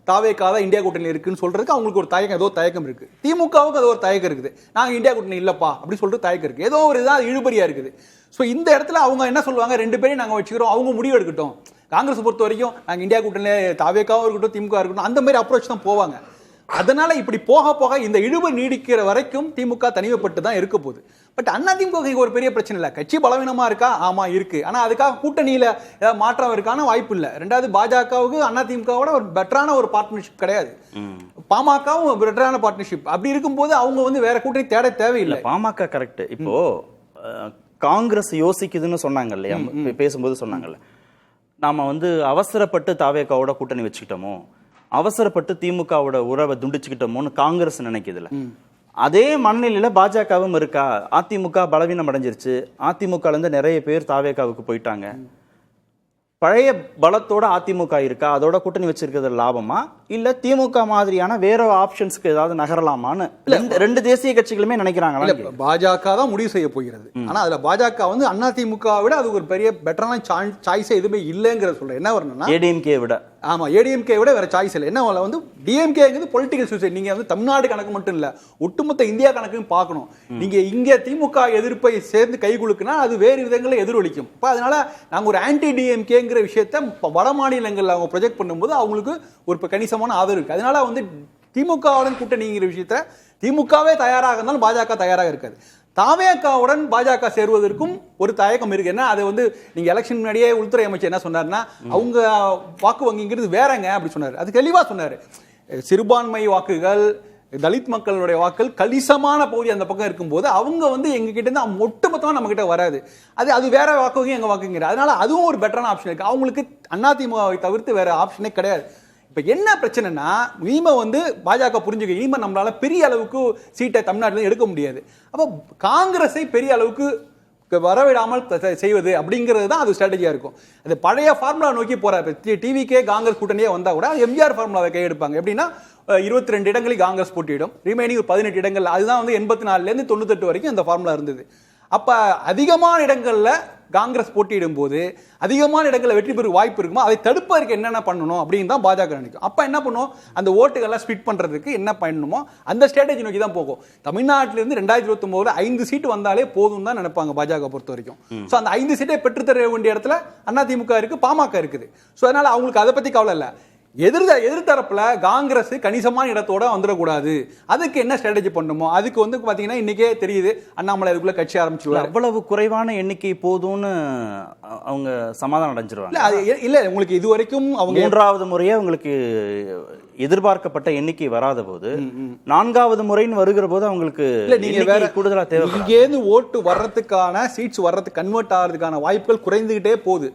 Speaker 7: தாவேகா தான் இந்தியா கூட்டணி இருக்குன்னு சொல்றதுக்கு அவங்களுக்கு ஒரு தயக்கம், ஏதோ தயக்கம் இருக்கு. திமுகவுக்கு அது ஒரு தயக்கம் இருக்குது, நாங்க இந்தியா கூட்டணி இல்லப்பா அப்படின்னு சொல்லிட்டு தயக்கம் இருக்கு. ஏதோ ஒரு இதான் இழுபறியா இருக்குது. ஸோ இந்த இடத்துல அவங்க என்ன சொல்லுவாங்க, 2 பேரையும் நாங்கள் வச்சுக்கிறோம், அவங்க முடிவு எடுக்கட்டும். காங்கிரஸ் பொறுத்த வரைக்கும் நாங்கள் இந்தியா கூட்டணியில் தாவேக்காவும் இருக்கட்டும் திமுக இருக்கட்டும் அந்த மாதிரி அப்ரோச் தான் போவாங்க. அதனால இப்படி போக போக இந்த இழுபை நீடிக்கிற வரைக்கும் திமுக தனிமைப்பட்டு தான் இருக்க போகுது. பட் அதிமுக ஒரு பெரிய பிரச்சனை இல்லை. கட்சி பலவீனமா இருக்கா? ஆமா இருக்கு. ஆனா அதுக்காக கூட்டணியில ஏதாவது மாற்றம் இருக்கான வாய்ப்பு இல்லை. 2வது பாஜகவுக்கு அதிமுகவோட ஒரு பெட்டரான ஒரு பார்ட்னர்ஷிப் கிடையாது. பாமகவும் பெட்டரான பார்ட்னர்ஷிப். அப்படி இருக்கும்போது அவங்க வேற கூட்டணி தேட தேவையில்லை.
Speaker 3: பாமக கரெக்ட். இப்போ காங்கிரஸ் யோசிக்குதுன்னு சொன்னாங்க இல்லையா, பேசும்போது சொன்னாங்கல்ல, நாம அவசரப்பட்டு தாவேகாவோட கூட்டணி வச்சுக்கிட்டோமோ, அவசரப்பட்டு திமுகவோட உறவை துண்டிச்சுக்கிட்டோமோன்னு காங்கிரஸ் நினைக்குதுல. அதே மனநிலையில பாஜகவும் இருக்கா. அதிமுக பலவீனம் அடைஞ்சிருச்சு, அதிமுக இருந்து நிறைய பேர் தாவேகாவுக்கு போயிட்டாங்க. பழைய பலத்தோட அதிமுக இருக்கா, அதோட கூட்டணி வச்சிருக்கிறது லாபமா, இல்ல திமுக மாதிரியான வேற ஆப்ஷன்ஸ்க்கு ஏதாவது நகரலாமான்னு 2 தேசிய கட்சிகளுமே நினைக்கிறாங்களா?
Speaker 7: பாஜக தான் முடிவு செய்ய போகிறது. ஆனா அதுல பாஜக அதிமுக விட அது ஒரு பெரிய பெட்டரான சாய்ஸ் எதுவுமே இல்லைங்கிற சொல்றேன். என்ன வரணும்னா
Speaker 3: ஏடிஎம்கே விட,
Speaker 7: ஆமா ஏடிஎம்கே விட வேற சாய்ஸ் இல்லை. என்ன டிஎம்கேங்கிறது பொலிட்டிக்கல் சூசைட். நீங்க தமிழ்நாடு கணக்கு மட்டும் இல்ல, ஒட்டுமொத்த இந்தியா கணக்கையும் பார்க்கணும். நீங்க இங்க திமுக எதிர்ப்பை சேர்ந்து கை குலுக்குனா அது வேறு விதங்களில் எதிரொலிக்கும். அதனால நாங்க ஒரு ஆன்டி டிஎம்கேங்கிற விஷயத்தை வட மாநிலங்கள்ல அவங்க ப்ரொஜெக்ட் பண்ணும்போது அவங்களுக்கு ஒரு கணிசமான ஆதரவு இருக்கு. அதனால திமுகவுடன் கூட்டணிங்கிற விஷயத்த திமுகவே தயாராக இருந்தாலும் பாஜக தயாராக இருக்காது. தாவேகாவுடன் பாஜக சேருவதற்கும் ஒரு தயக்கம் இருக்கு. என்ன அது நீங்க எலெக்ஷன் முன்னாடியே உள்துறை அமைச்சர் என்ன சொன்னார்னா, அவங்க வாக்கு வங்கிங்கிறது வேறங்க அப்படி சொன்னார். அது தெளிவா சொன்னாரு. சிறுபான்மை வாக்குகள், தலித் மக்களுடைய வாக்குகள் கணிசமான பகுதி அந்த பக்கம் இருக்கும்போது அவங்க எங்க கிட்ட இருந்து ஒட்டுமொத்தமா நம்ம கிட்ட வராது. அது வேற வாக்கு வங்கி எங்க வாக்குங்கிற. அதனால அதுவும் ஒரு பெட்டரான ஆப்ஷன் இருக்கு. அவங்களுக்கு அதிமுகவை தவிர்த்து வேற ஆப்ஷனே கிடையாது. இப்ப என்ன பிரச்சனைனா, இனிமே பாஜக புரிஞ்சுக்க, இனிமே நம்மளால பெரிய அளவுக்கு சீட்டை தமிழ்நாட்டில் எடுக்க முடியாது. அப்போ காங்கிரஸை பெரிய அளவுக்கு வரவிடாமல் செய்வது அப்படிங்கிறது தான் அது ஸ்ட்ராட்டஜியா இருக்கும். அது பழைய ஃபார்முலா நோக்கி போற டிவிக்கே காங்கிரஸ் கூட்டணியே வந்தா கூட எம்ஜிஆர் ஃபார்முலாவை கையெடுப்பாங்க. எப்படின்னா 22 இடங்களில் காங்கிரஸ் போட்டியிடும், ரிமைனிங் 18 இடங்கள். அதுதான் 84லேருந்து 98 வரைக்கும் அந்த ஃபார்முலா இருந்தது. அப்ப அதிகமான இடங்கள்ல காங்கிரஸ் போட்டியிடும் போது அதிகமான இடங்களில் வெற்றி பெற வாய்ப்பு இருக்குமோ அதை தடுப்பதற்கு என்னென்ன பண்ணணும் அப்படின்னு தான் பாஜக நினைக்கும். அப்ப என்ன பண்ணும், அந்த ஓட்டுகள்லாம் ஸ்பிட் பண்றதுக்கு என்ன பண்ணணுமோ அந்த ஸ்ட்ராட்டஜி நோக்கி தான் போகும். தமிழ்நாட்டிலிருந்து 2029 5 சீட்டு வந்தாலே போதும் தான் நினைப்பாங்க பாஜக பொறுத்த வரைக்கும். ஸோ அந்த 5 சீட்டை பெற்றுத்தர வேண்டிய இடத்துல அதிமுக இருக்கு, பாமக இருக்குது. ஸோ அதனால அவங்களுக்கு அதை பத்தி கவலை இல்லை. எதிர்த்தரப்புல காங்கிரஸ் கணிசமான இடத்தோட வந்துடக்கூடாது. அதுக்கு என்ன ஸ்ட்ராட்டஜி பண்ணுமோ அதுக்கு பாத்தீங்கன்னா இன்னைக்கே தெரியுது, அண்ணாமலை அதுக்குள்ள கட்சி ஆரம்பிச்சுடுவார்.
Speaker 3: அவ்வளவு குறைவான எண்ணிக்கை போதும்னு அவங்க சமாதானம் அடைஞ்சிருவாங்க.
Speaker 7: இல்ல உங்களுக்கு இது வரைக்கும் அவங்க
Speaker 3: 3வது முறையே அவங்களுக்கு எதிர்பார்க்கப்பட்ட எண்ணிக்கை வராத போது 4வது முறைன்னு வருகிற போது அவங்களுக்கு
Speaker 7: நீங்க வேற கூடுதலா தேவை. இங்கேருந்து ஓட்டு வர்றதுக்கான சீட்ஸ் வர்றதுக்கு கன்வெர்ட் ஆகிறதுக்கான வாய்ப்புகள் குறைந்துகிட்டே போகுது.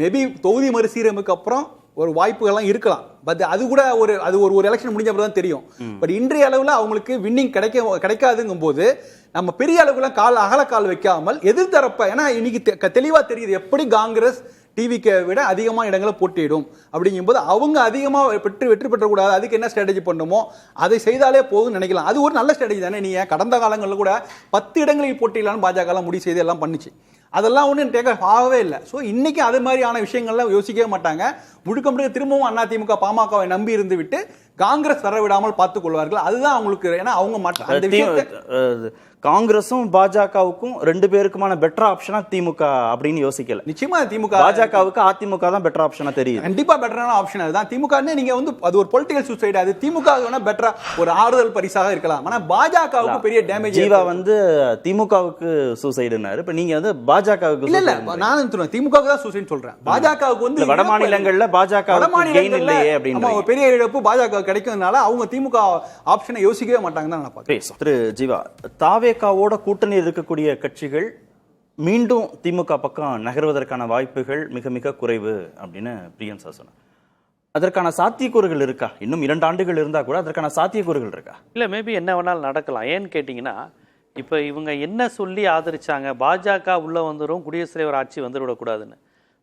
Speaker 7: மேபி தொகுதி மறுசீரமைப்புக்கு அப்புறம் ஒரு வாய்ப்புகள்லாம் இருக்கலாம். பட் அது கூட அது ஒரு எலெக்ஷன் முடிஞ்ச அப்புறம் தான் தெரியும். பட் இன்றைய அளவில் அவங்களுக்கு வின்னிங் கிடைக்காதுங்கும் போது நம்ம பெரிய அளவுக்குலாம் அகலக்கால் வைக்காமல் எதிர்த்தரப்ப, ஏன்னா இன்னைக்கு தெளிவா தெரியுது எப்படி காங்கிரஸ் டிவிக்கை விட அதிகமான இடங்களை போட்டியிடும். அப்படிங்கும்போது அவங்க அதிகமாக வெற்றி பெற்றக்கூடாது. அதுக்கு என்ன ஸ்ட்ராட்டஜி பண்ணுமோ அதை செய்தாலே போதும்னு நினைக்கலாம். அது ஒரு நல்ல ஸ்ட்ராட்டஜி தானே. நீங்க கடந்த காலங்களில் கூட 10 இடங்களில் போட்டியிடலான்னு பாஜக முடிவு செய்து எல்லாம் பண்ணிச்சு. அதெல்லாம் ஒன்றும் டேக் ஆஃப் ஆகவே இல்லை. ஸோ இன்னைக்கு அது மாதிரியான விஷயங்கள்லாம் யோசிக்கவே மாட்டாங்க. முழுக்க திரும்பவும் அதிமுக பாமகவை நம்பி இருந்து விட்டு காங்கிரஸ் வர விடாமல் பார்த்துக் கொள்வார்கள். அதுதான் அவங்களுக்கு. ஏன்னா அவங்க
Speaker 3: காங்கிரஸும் பாஜகவுக்கும் 2 பேருக்குமான பெட்டர் ஆப்ஷனா திமுக அப்படின்னு யோசிக்கல.
Speaker 7: நிச்சயமா திமுக
Speaker 3: பாஜகவுக்கு அதிமுக தான் பெட்டர் ஆப்ஷனா தெரியும்.
Speaker 7: கண்டிப்பா பெட்டரான ஆப்ஷன் அதுதான். திமுக நீங்க அது ஒரு பொலிட்டிக்கல் சூசைட். அது திமுக பெட்டரா ஒரு ஆறுதல் பரிசாக இருக்கலாம். ஆனா பாஜகவுக்கு பெரிய டேமேஜ்.
Speaker 3: ஜீவா திமுகவுக்கு சூசைடுனாரு. இப்ப நீங்க பாஜகவுக்கு
Speaker 7: இல்ல நான் திமுகவுக்கு தான் சூசைட் சொல்றேன். பாஜகவுக்கு
Speaker 3: வட மாநிலங்கள்ல பாஜக
Speaker 7: பெரிய இழப்பு பாஜக கிடைக்கிறதுனால அவங்க திமுக ஆப்ஷனை யோசிக்கவே மாட்டாங்க தான் நான் பார்க்கிறேன்.
Speaker 3: திரு ஜீவா, தாவேகாவோட கூட்டணி இருக்கக்கூடிய கட்சிகள் மீண்டும் திமுக பக்கம் நகர்வதற்கான வாய்ப்புகள் மிக மிக குறைவு அப்படின்னு பிரியன் சார் சொன்னார். அதற்கான சாத்தியக்கூறுகள் இருக்கா? இன்னும் 2 ஆண்டுகள் இருந்தா கூட அதற்கான சாத்தியக்கூறுகள் இருக்கா?
Speaker 6: இல்லை, மேபி என்ன வேணாலும் நடக்கலாம். ஏன்னு கேட்டிங்கன்னா, இப்போ இவங்க என்ன சொல்லி ஆதரிச்சாங்க, பாஜக உள்ளே வந்துடும், குடியரசுத் தலைவர் ஆட்சி வந்துவிடக்கூடாதுன்னு.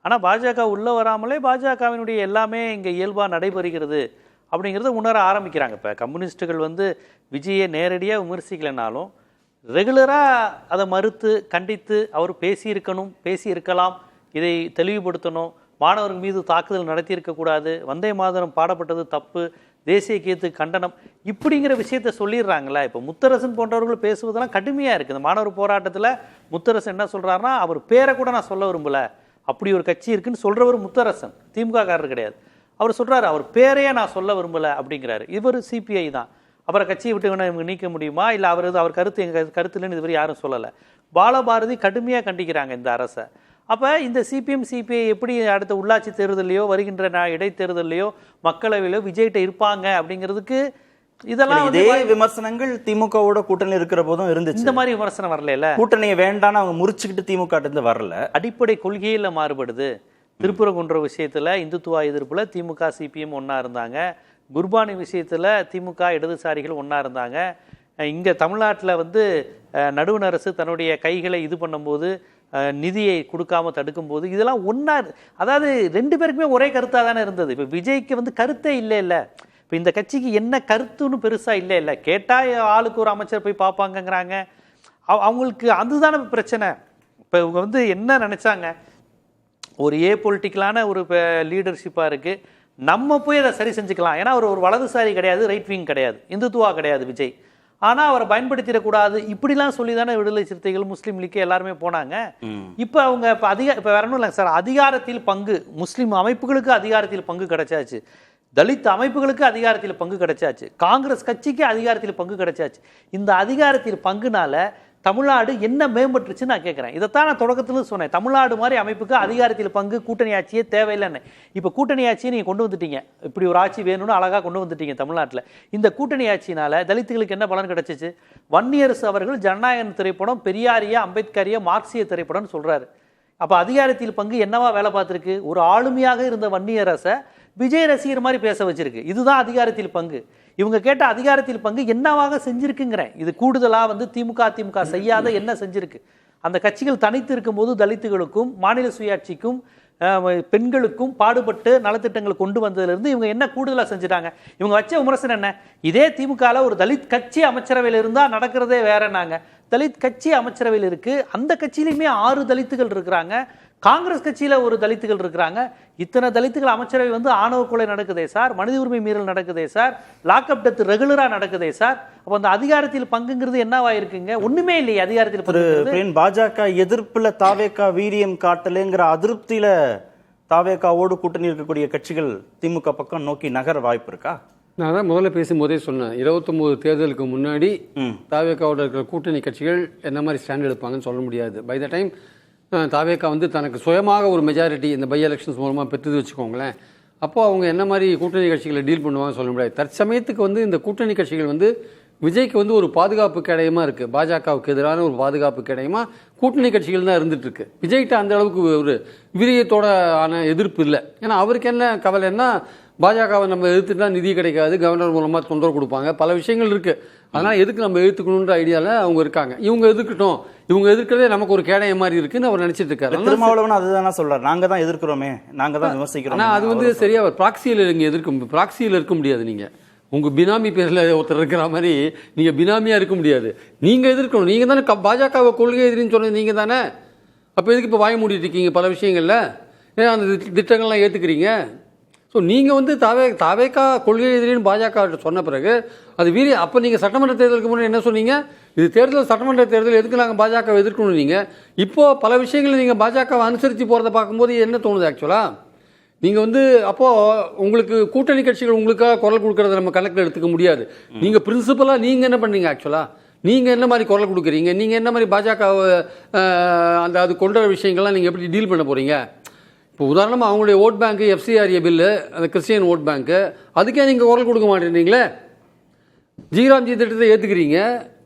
Speaker 6: ஆனால் பாஜக உள்ளே வராமலே பாஜகவினுடைய எல்லாமே இங்கே இயல்பாக நடைபெறுகிறது அப்படிங்கிறத உணர ஆரம்பிக்கிறாங்க. இப்போ கம்யூனிஸ்ட்டுகள் வந்து விஜயை நேரடியாக விமர்சிக்கலைனாலும் ரெகுலராக அதை மறுத்து கண்டித்து அவர் பேசியிருக்கலாம், இதை தெளிவுபடுத்தணும், மாணவர்கள் மீது தாக்குதல் நடத்தியிருக்கக்கூடாது, வந்தே மாதரம் பாடப்பட்டது தப்பு, தேசிய கீதத்துக்கு கண்டனம், இப்படிங்கிற விஷயத்த சொல்லிடுறாங்களே. இப்போ முத்தரசன் போன்றவர்கள் பேசுவதெல்லாம் கடுமையாக இருக்குது. இந்த மாணவர் போராட்டத்தில் முத்தரசன் என்ன சொல்கிறாருன்னா, அவர் பேரை கூட நான் சொல்ல விரும்பலை, அப்படி ஒரு கட்சி இருக்குன்னு சொல்கிறவர் முத்தரசன், திமுக காரர் கிடையாது. அவர் சொல்கிறாரு, அவர் பேரையே நான் சொல்ல விரும்பலை அப்படிங்கிறாரு. இவர் சிபிஐ தான். அப்புறம் கட்சியை விட்டு வேணா இவங்க நீக்க முடியுமா? இல்லை அவர் கருத்து எங்கள் கருத்து இல்லைன்னு இதுவரை யாரும் சொல்லலை. பாலபாரதி கடுமையாக கண்டிக்கிறாங்க இந்த அரசை. அப்போ இந்த சிபிஎம் சிபிஐ எப்படி அடுத்த உள்ளாட்சி தேர்தலையோ வருகின்ற இடைத்தேர்தலையோ மக்களவையிலோ விஜய்கிட்ட இருப்பாங்க அப்படிங்கிறதுக்கு இதெல்லாம்
Speaker 3: இதே விமர்சனங்கள் திமுகவோட கூட்டணி இருக்கிற போதும் இருந்துச்சு.
Speaker 6: இந்த மாதிரி விமர்சனம் வரல. கூட்டணியை
Speaker 3: வேண்டான்னு அவங்க முறிச்சுக்கிட்டு திமுக இருந்து வரல.
Speaker 6: அடிப்படை கொள்கையில மாறுபடுது. திருப்பரங்குன்ற விஷயத்துல இந்துத்துவா எதிர்ப்புல திமுக சிபிஎம் ஒன்னா இருந்தாங்க. குர்பானி விஷயத்துல திமுக இடதுசாரிகள் ஒன்னா இருந்தாங்க. இங்க தமிழ்நாட்டில் வந்து நடுவண் அரசு தன்னுடைய கைகளை இது பண்ணும்போது, நிதியை கொடுக்காம தடுக்கும் போது, இதெல்லாம் ஒன்னா, அதாவது 2 பேருக்குமே ஒரே கருத்தாக தானே இருந்தது. இப்போ விஜய்க்கு வந்து கருத்தே இல்லை. இப்போ இந்த கட்சிக்கு என்ன கருத்துன்னு பெருசா இல்லை. கேட்டால் ஆளுக்கு ஒரு அமைச்சர் போய் பார்ப்பாங்கங்கிறாங்க. அவங்களுக்கு அதுதானே பிரச்சனை. இப்போ இவங்க வந்து என்ன நினைச்சாங்க, ஒரு பொலிட்டிக்கலான ஒரு லீடர்ஷிப்பாக இருக்கு, நம்ம போய் அதை சரி செஞ்சுக்கலாம். ஏன்னா அவர் ஒரு வலதுசாரி கிடையாது, ரைட் விங் கிடையாது, இந்துத்துவா கிடையாது விஜய். ஆனால் அவரை பயன்படுத்திடக்கூடாது இப்படிலாம் சொல்லி தானே விடுதலை சிறுத்தைகள், முஸ்லீம் லீக் எல்லாருமே போனாங்க. இப்போ அவங்க இப்போ வேற ஒன்றும் இல்லைங்க சார், அதிகாரத்தில் பங்கு, முஸ்லீம் அமைப்புகளுக்கு அதிகாரத்தில் பங்கு கிடைச்சாச்சு, தலித் அமைப்புகளுக்கு அதிகாரத்தில் பங்கு கிடைச்சாச்சு, காங்கிரஸ் கட்சிக்கு அதிகாரத்தில் பங்கு கிடைச்சாச்சு. இந்த அதிகாரத்தில் பங்குனால தமிழ்நாடு என்ன மேம்பட்டுருச்சு நான் கேட்குறேன். இதைத்தான் நான் தொடக்கத்தில் சொன்னேன். தமிழ்நாடு மாதிரி அமைப்புக்கு அதிகாரத்தில் பங்கு, கூட்டணி ஆட்சியே தேவையில்லைன்னு. இப்போ கூட்டணி ஆட்சியை நீங்கள் கொண்டு வந்துட்டீங்க, இப்படி ஒரு ஆட்சி வேணும்னு அழகாக கொண்டு வந்துட்டீங்க தமிழ்நாட்டில். இந்த கூட்டணி ஆட்சியினால தலித்துகளுக்கு என்ன பலன் கிடைச்சிச்சு? வன்னியரசு அவர்கள் ஜனநாயகன் திரைப்படம் பெரியாரிய, அம்பேத்கரிய, மார்க்சிய திரைப்படம்னு சொல்கிறாரு. அப்போ அதிகாரத்தில் பங்கு என்னவா வேலை பார்த்துருக்கு? ஒரு ஆளுமையாக இருந்த வன்னியரசை விஜய் ரசிகர் மாதிரி பேச வச்சிருக்கு. இதுதான் அதிகாரத்தில் பங்கு. இவங்க கேட்ட அதிகாரத்தில் பங்கு என்னவாக செஞ்சிருக்குங்கிறேன். இது கூடுதலாக வந்து திமுக செய்யாத என்ன செஞ்சிருக்கு? அந்த கட்சிகள் தனித்து இருக்கும்போது தலித்துகளுக்கும் மாநில சுயாட்சிக்கும் பெண்களுக்கும் பாடுபட்டு நலத்திட்டங்கள் கொண்டு வந்ததுலேருந்து இவங்க என்ன கூடுதலாக செஞ்சுட்டாங்க? இவங்க வச்ச விமர்சனம் என்ன? இதே திமுகவில் ஒரு தலித் கட்சி அமைச்சரவையில் இருந்தால் நடக்கிறதே வேறனாங்க. தலித் கட்சி அமைச்சரவையில் இருக்கு, அந்த கட்சியிலுமே 6 தலித்துகள் இருக்கிறாங்க, காங்கிரஸ் கட்சியில ஒரு தலித்துகள் இருக்கிறாங்க. இத்தனை தலித்துகள் அமைச்சரவை வந்து ஆணவ கொலை நடக்குதே சார், மனித உரிமை மீறல் நடக்குதே சார், லாக்அப் டெத் ரெகுலரா நடக்குதே சார். அப்ப அந்த அதிகாரத்தில் பங்குங்கிறது என்னவா இருக்குங்க? ஒண்ணுமே இல்லையே அதிகாரத்தில்.
Speaker 3: பாஜக எதிர்ப்புல தாவேகா வீரியம் காட்டலைங்கிற அதிருப்தியில தாவேகாவோடு கூட்டணி இருக்கக்கூடிய கட்சிகள் திமுக பக்கம் நோக்கி நகர வாய்ப்பு இருக்கா?
Speaker 5: நான் தான் முதல்ல பேசும்போதே சொன்னேன், 29 தேர்தலுக்கு முன்னாடி தாவேகாவோட இருக்கிற கூட்டணி கட்சிகள் என்ன மாதிரி ஸ்டாண்ட் எடுப்பாங்கன்னு சொல்ல முடியாது. பை த டைம் தாவேகா வந்து தனக்கு சுயமாக ஒரு மெஜாரிட்டி இந்த பை எலெக்ஷன்ஸ் மூலமாக பெற்று வச்சுக்கோங்களேன், அப்போது அவங்க என்ன மாதிரி கூட்டணி கட்சிகளை டீல் பண்ணுவாங்கன்னு சொல்ல முடியாது. தற்சமயத்துக்கு வந்து இந்த கூட்டணி கட்சிகள் வந்து விஜய்க்கு வந்து ஒரு பாதுகாப்பு கேடயமாக இருக்குது. பாஜகவுக்கு எதிரான ஒரு பாதுகாப்பு கேடயமாக கூட்டணி கட்சிகள் தான் இருந்துகிட்ருக்கு. விஜய்கிட்ட அந்த அளவுக்கு ஒரு வீரியத்தோட ஆன எதிர்ப்பு இல்லை. ஏன்னா அவருக்கு என்ன கவலைன்னா, பாஜகவை நம்ம எதிர்த்துட்டா நிதி கிடைக்காது, கவர்னர் மூலமாக தொந்தரவு கொடுப்பாங்க, பல விஷயங்கள் இருக்குது. அதனால் எதுக்கு நம்ம எதிர்த்துக்கணுன்ற ஐடியாவில் அவங்க இருக்காங்க. இவங்க எதிர்க்கட்டும், இவங்க எதிர்க்கிறதே நமக்கு ஒரு கேடயம் மாதிரி இருக்குன்னு அவர் நினைச்சிட்டு இருக்காரு.
Speaker 3: திருமாவளவன் அதுதான் சொல்றாரு, நாங்க தான் எதிர்க்கிறோமே, நாங்க தான் விமர்சிக்கிறோம்.
Speaker 5: ஆனால் அது வந்து சரியா ப்ராக்சியில் இங்கே ப்ராக்சியில் இருக்க முடியாது. நீங்கள் உங்கள் பினாமி பேரில் ஒருத்தர் இருக்கிற மாதிரி நீங்கள் பினாமியாக இருக்க முடியாது. நீங்கள் எதிர்க்கணும். நீங்கள் தானே பாஜகவை கொள்கை எதிரின்னு சொன்னது நீங்கள் தானே. அப்போ எதுக்கு இப்போ வாய மூடிட்டு இருக்கீங்க பல விஷயங்களில்? ஏன் அந்த திட்டங்கள்லாம் ஏற்றுக்கிறீங்க? ஸோ நீங்கள் வந்து தாவேகா கொள்கை எதிரின்னு பாஜக சொன்ன பிறகு அது அப்போ நீங்கள் சட்டமன்ற தேர்தலுக்கு முன்னாடி என்ன சொன்னீங்க? இது தேர்தல், சட்டமன்ற தேர்தல், எதுக்கு நாங்கள் பாஜகவை எதிர்க்கணும்? நீங்கள் இப்போது பல விஷயங்களை நீங்கள் பாஜகவை அனுசரித்து போகிறத பார்க்கும்போது என்ன தோணுது? ஆக்சுவலாக நீங்கள் வந்து அப்போது உங்களுக்கு கூட்டணி கட்சிகள் உங்களுக்காக குரல் கொடுக்கறத நம்ம கணக்கில் எடுத்துக்க முடியாது. நீங்கள் பிரின்சிபலாக நீங்கள் என்ன பண்ணீங்க? ஆக்சுவலாக நீங்கள் என்ன மாதிரி குரல் கொடுக்குறீங்க? நீங்கள் என்ன மாதிரி பாஜகவை அந்த அது கொண்ட விஷயங்கள்லாம் நீங்கள் எப்படி டீல் பண்ண போகிறீங்க? இப்போ உதாரணமாக அவங்களுடைய ஓட் பேங்க்கு, எஃப்சிஆர்ஏ பில்லு, அந்த கிறிஸ்டியன் ஓட் பேங்க்கு, அதுக்கே நீங்கள் குரல் கொடுக்க மாட்டேங்கிறீங்களே. ஜிராம்ஜி திட்டத்தை ஏற்றுக்கிறீங்க,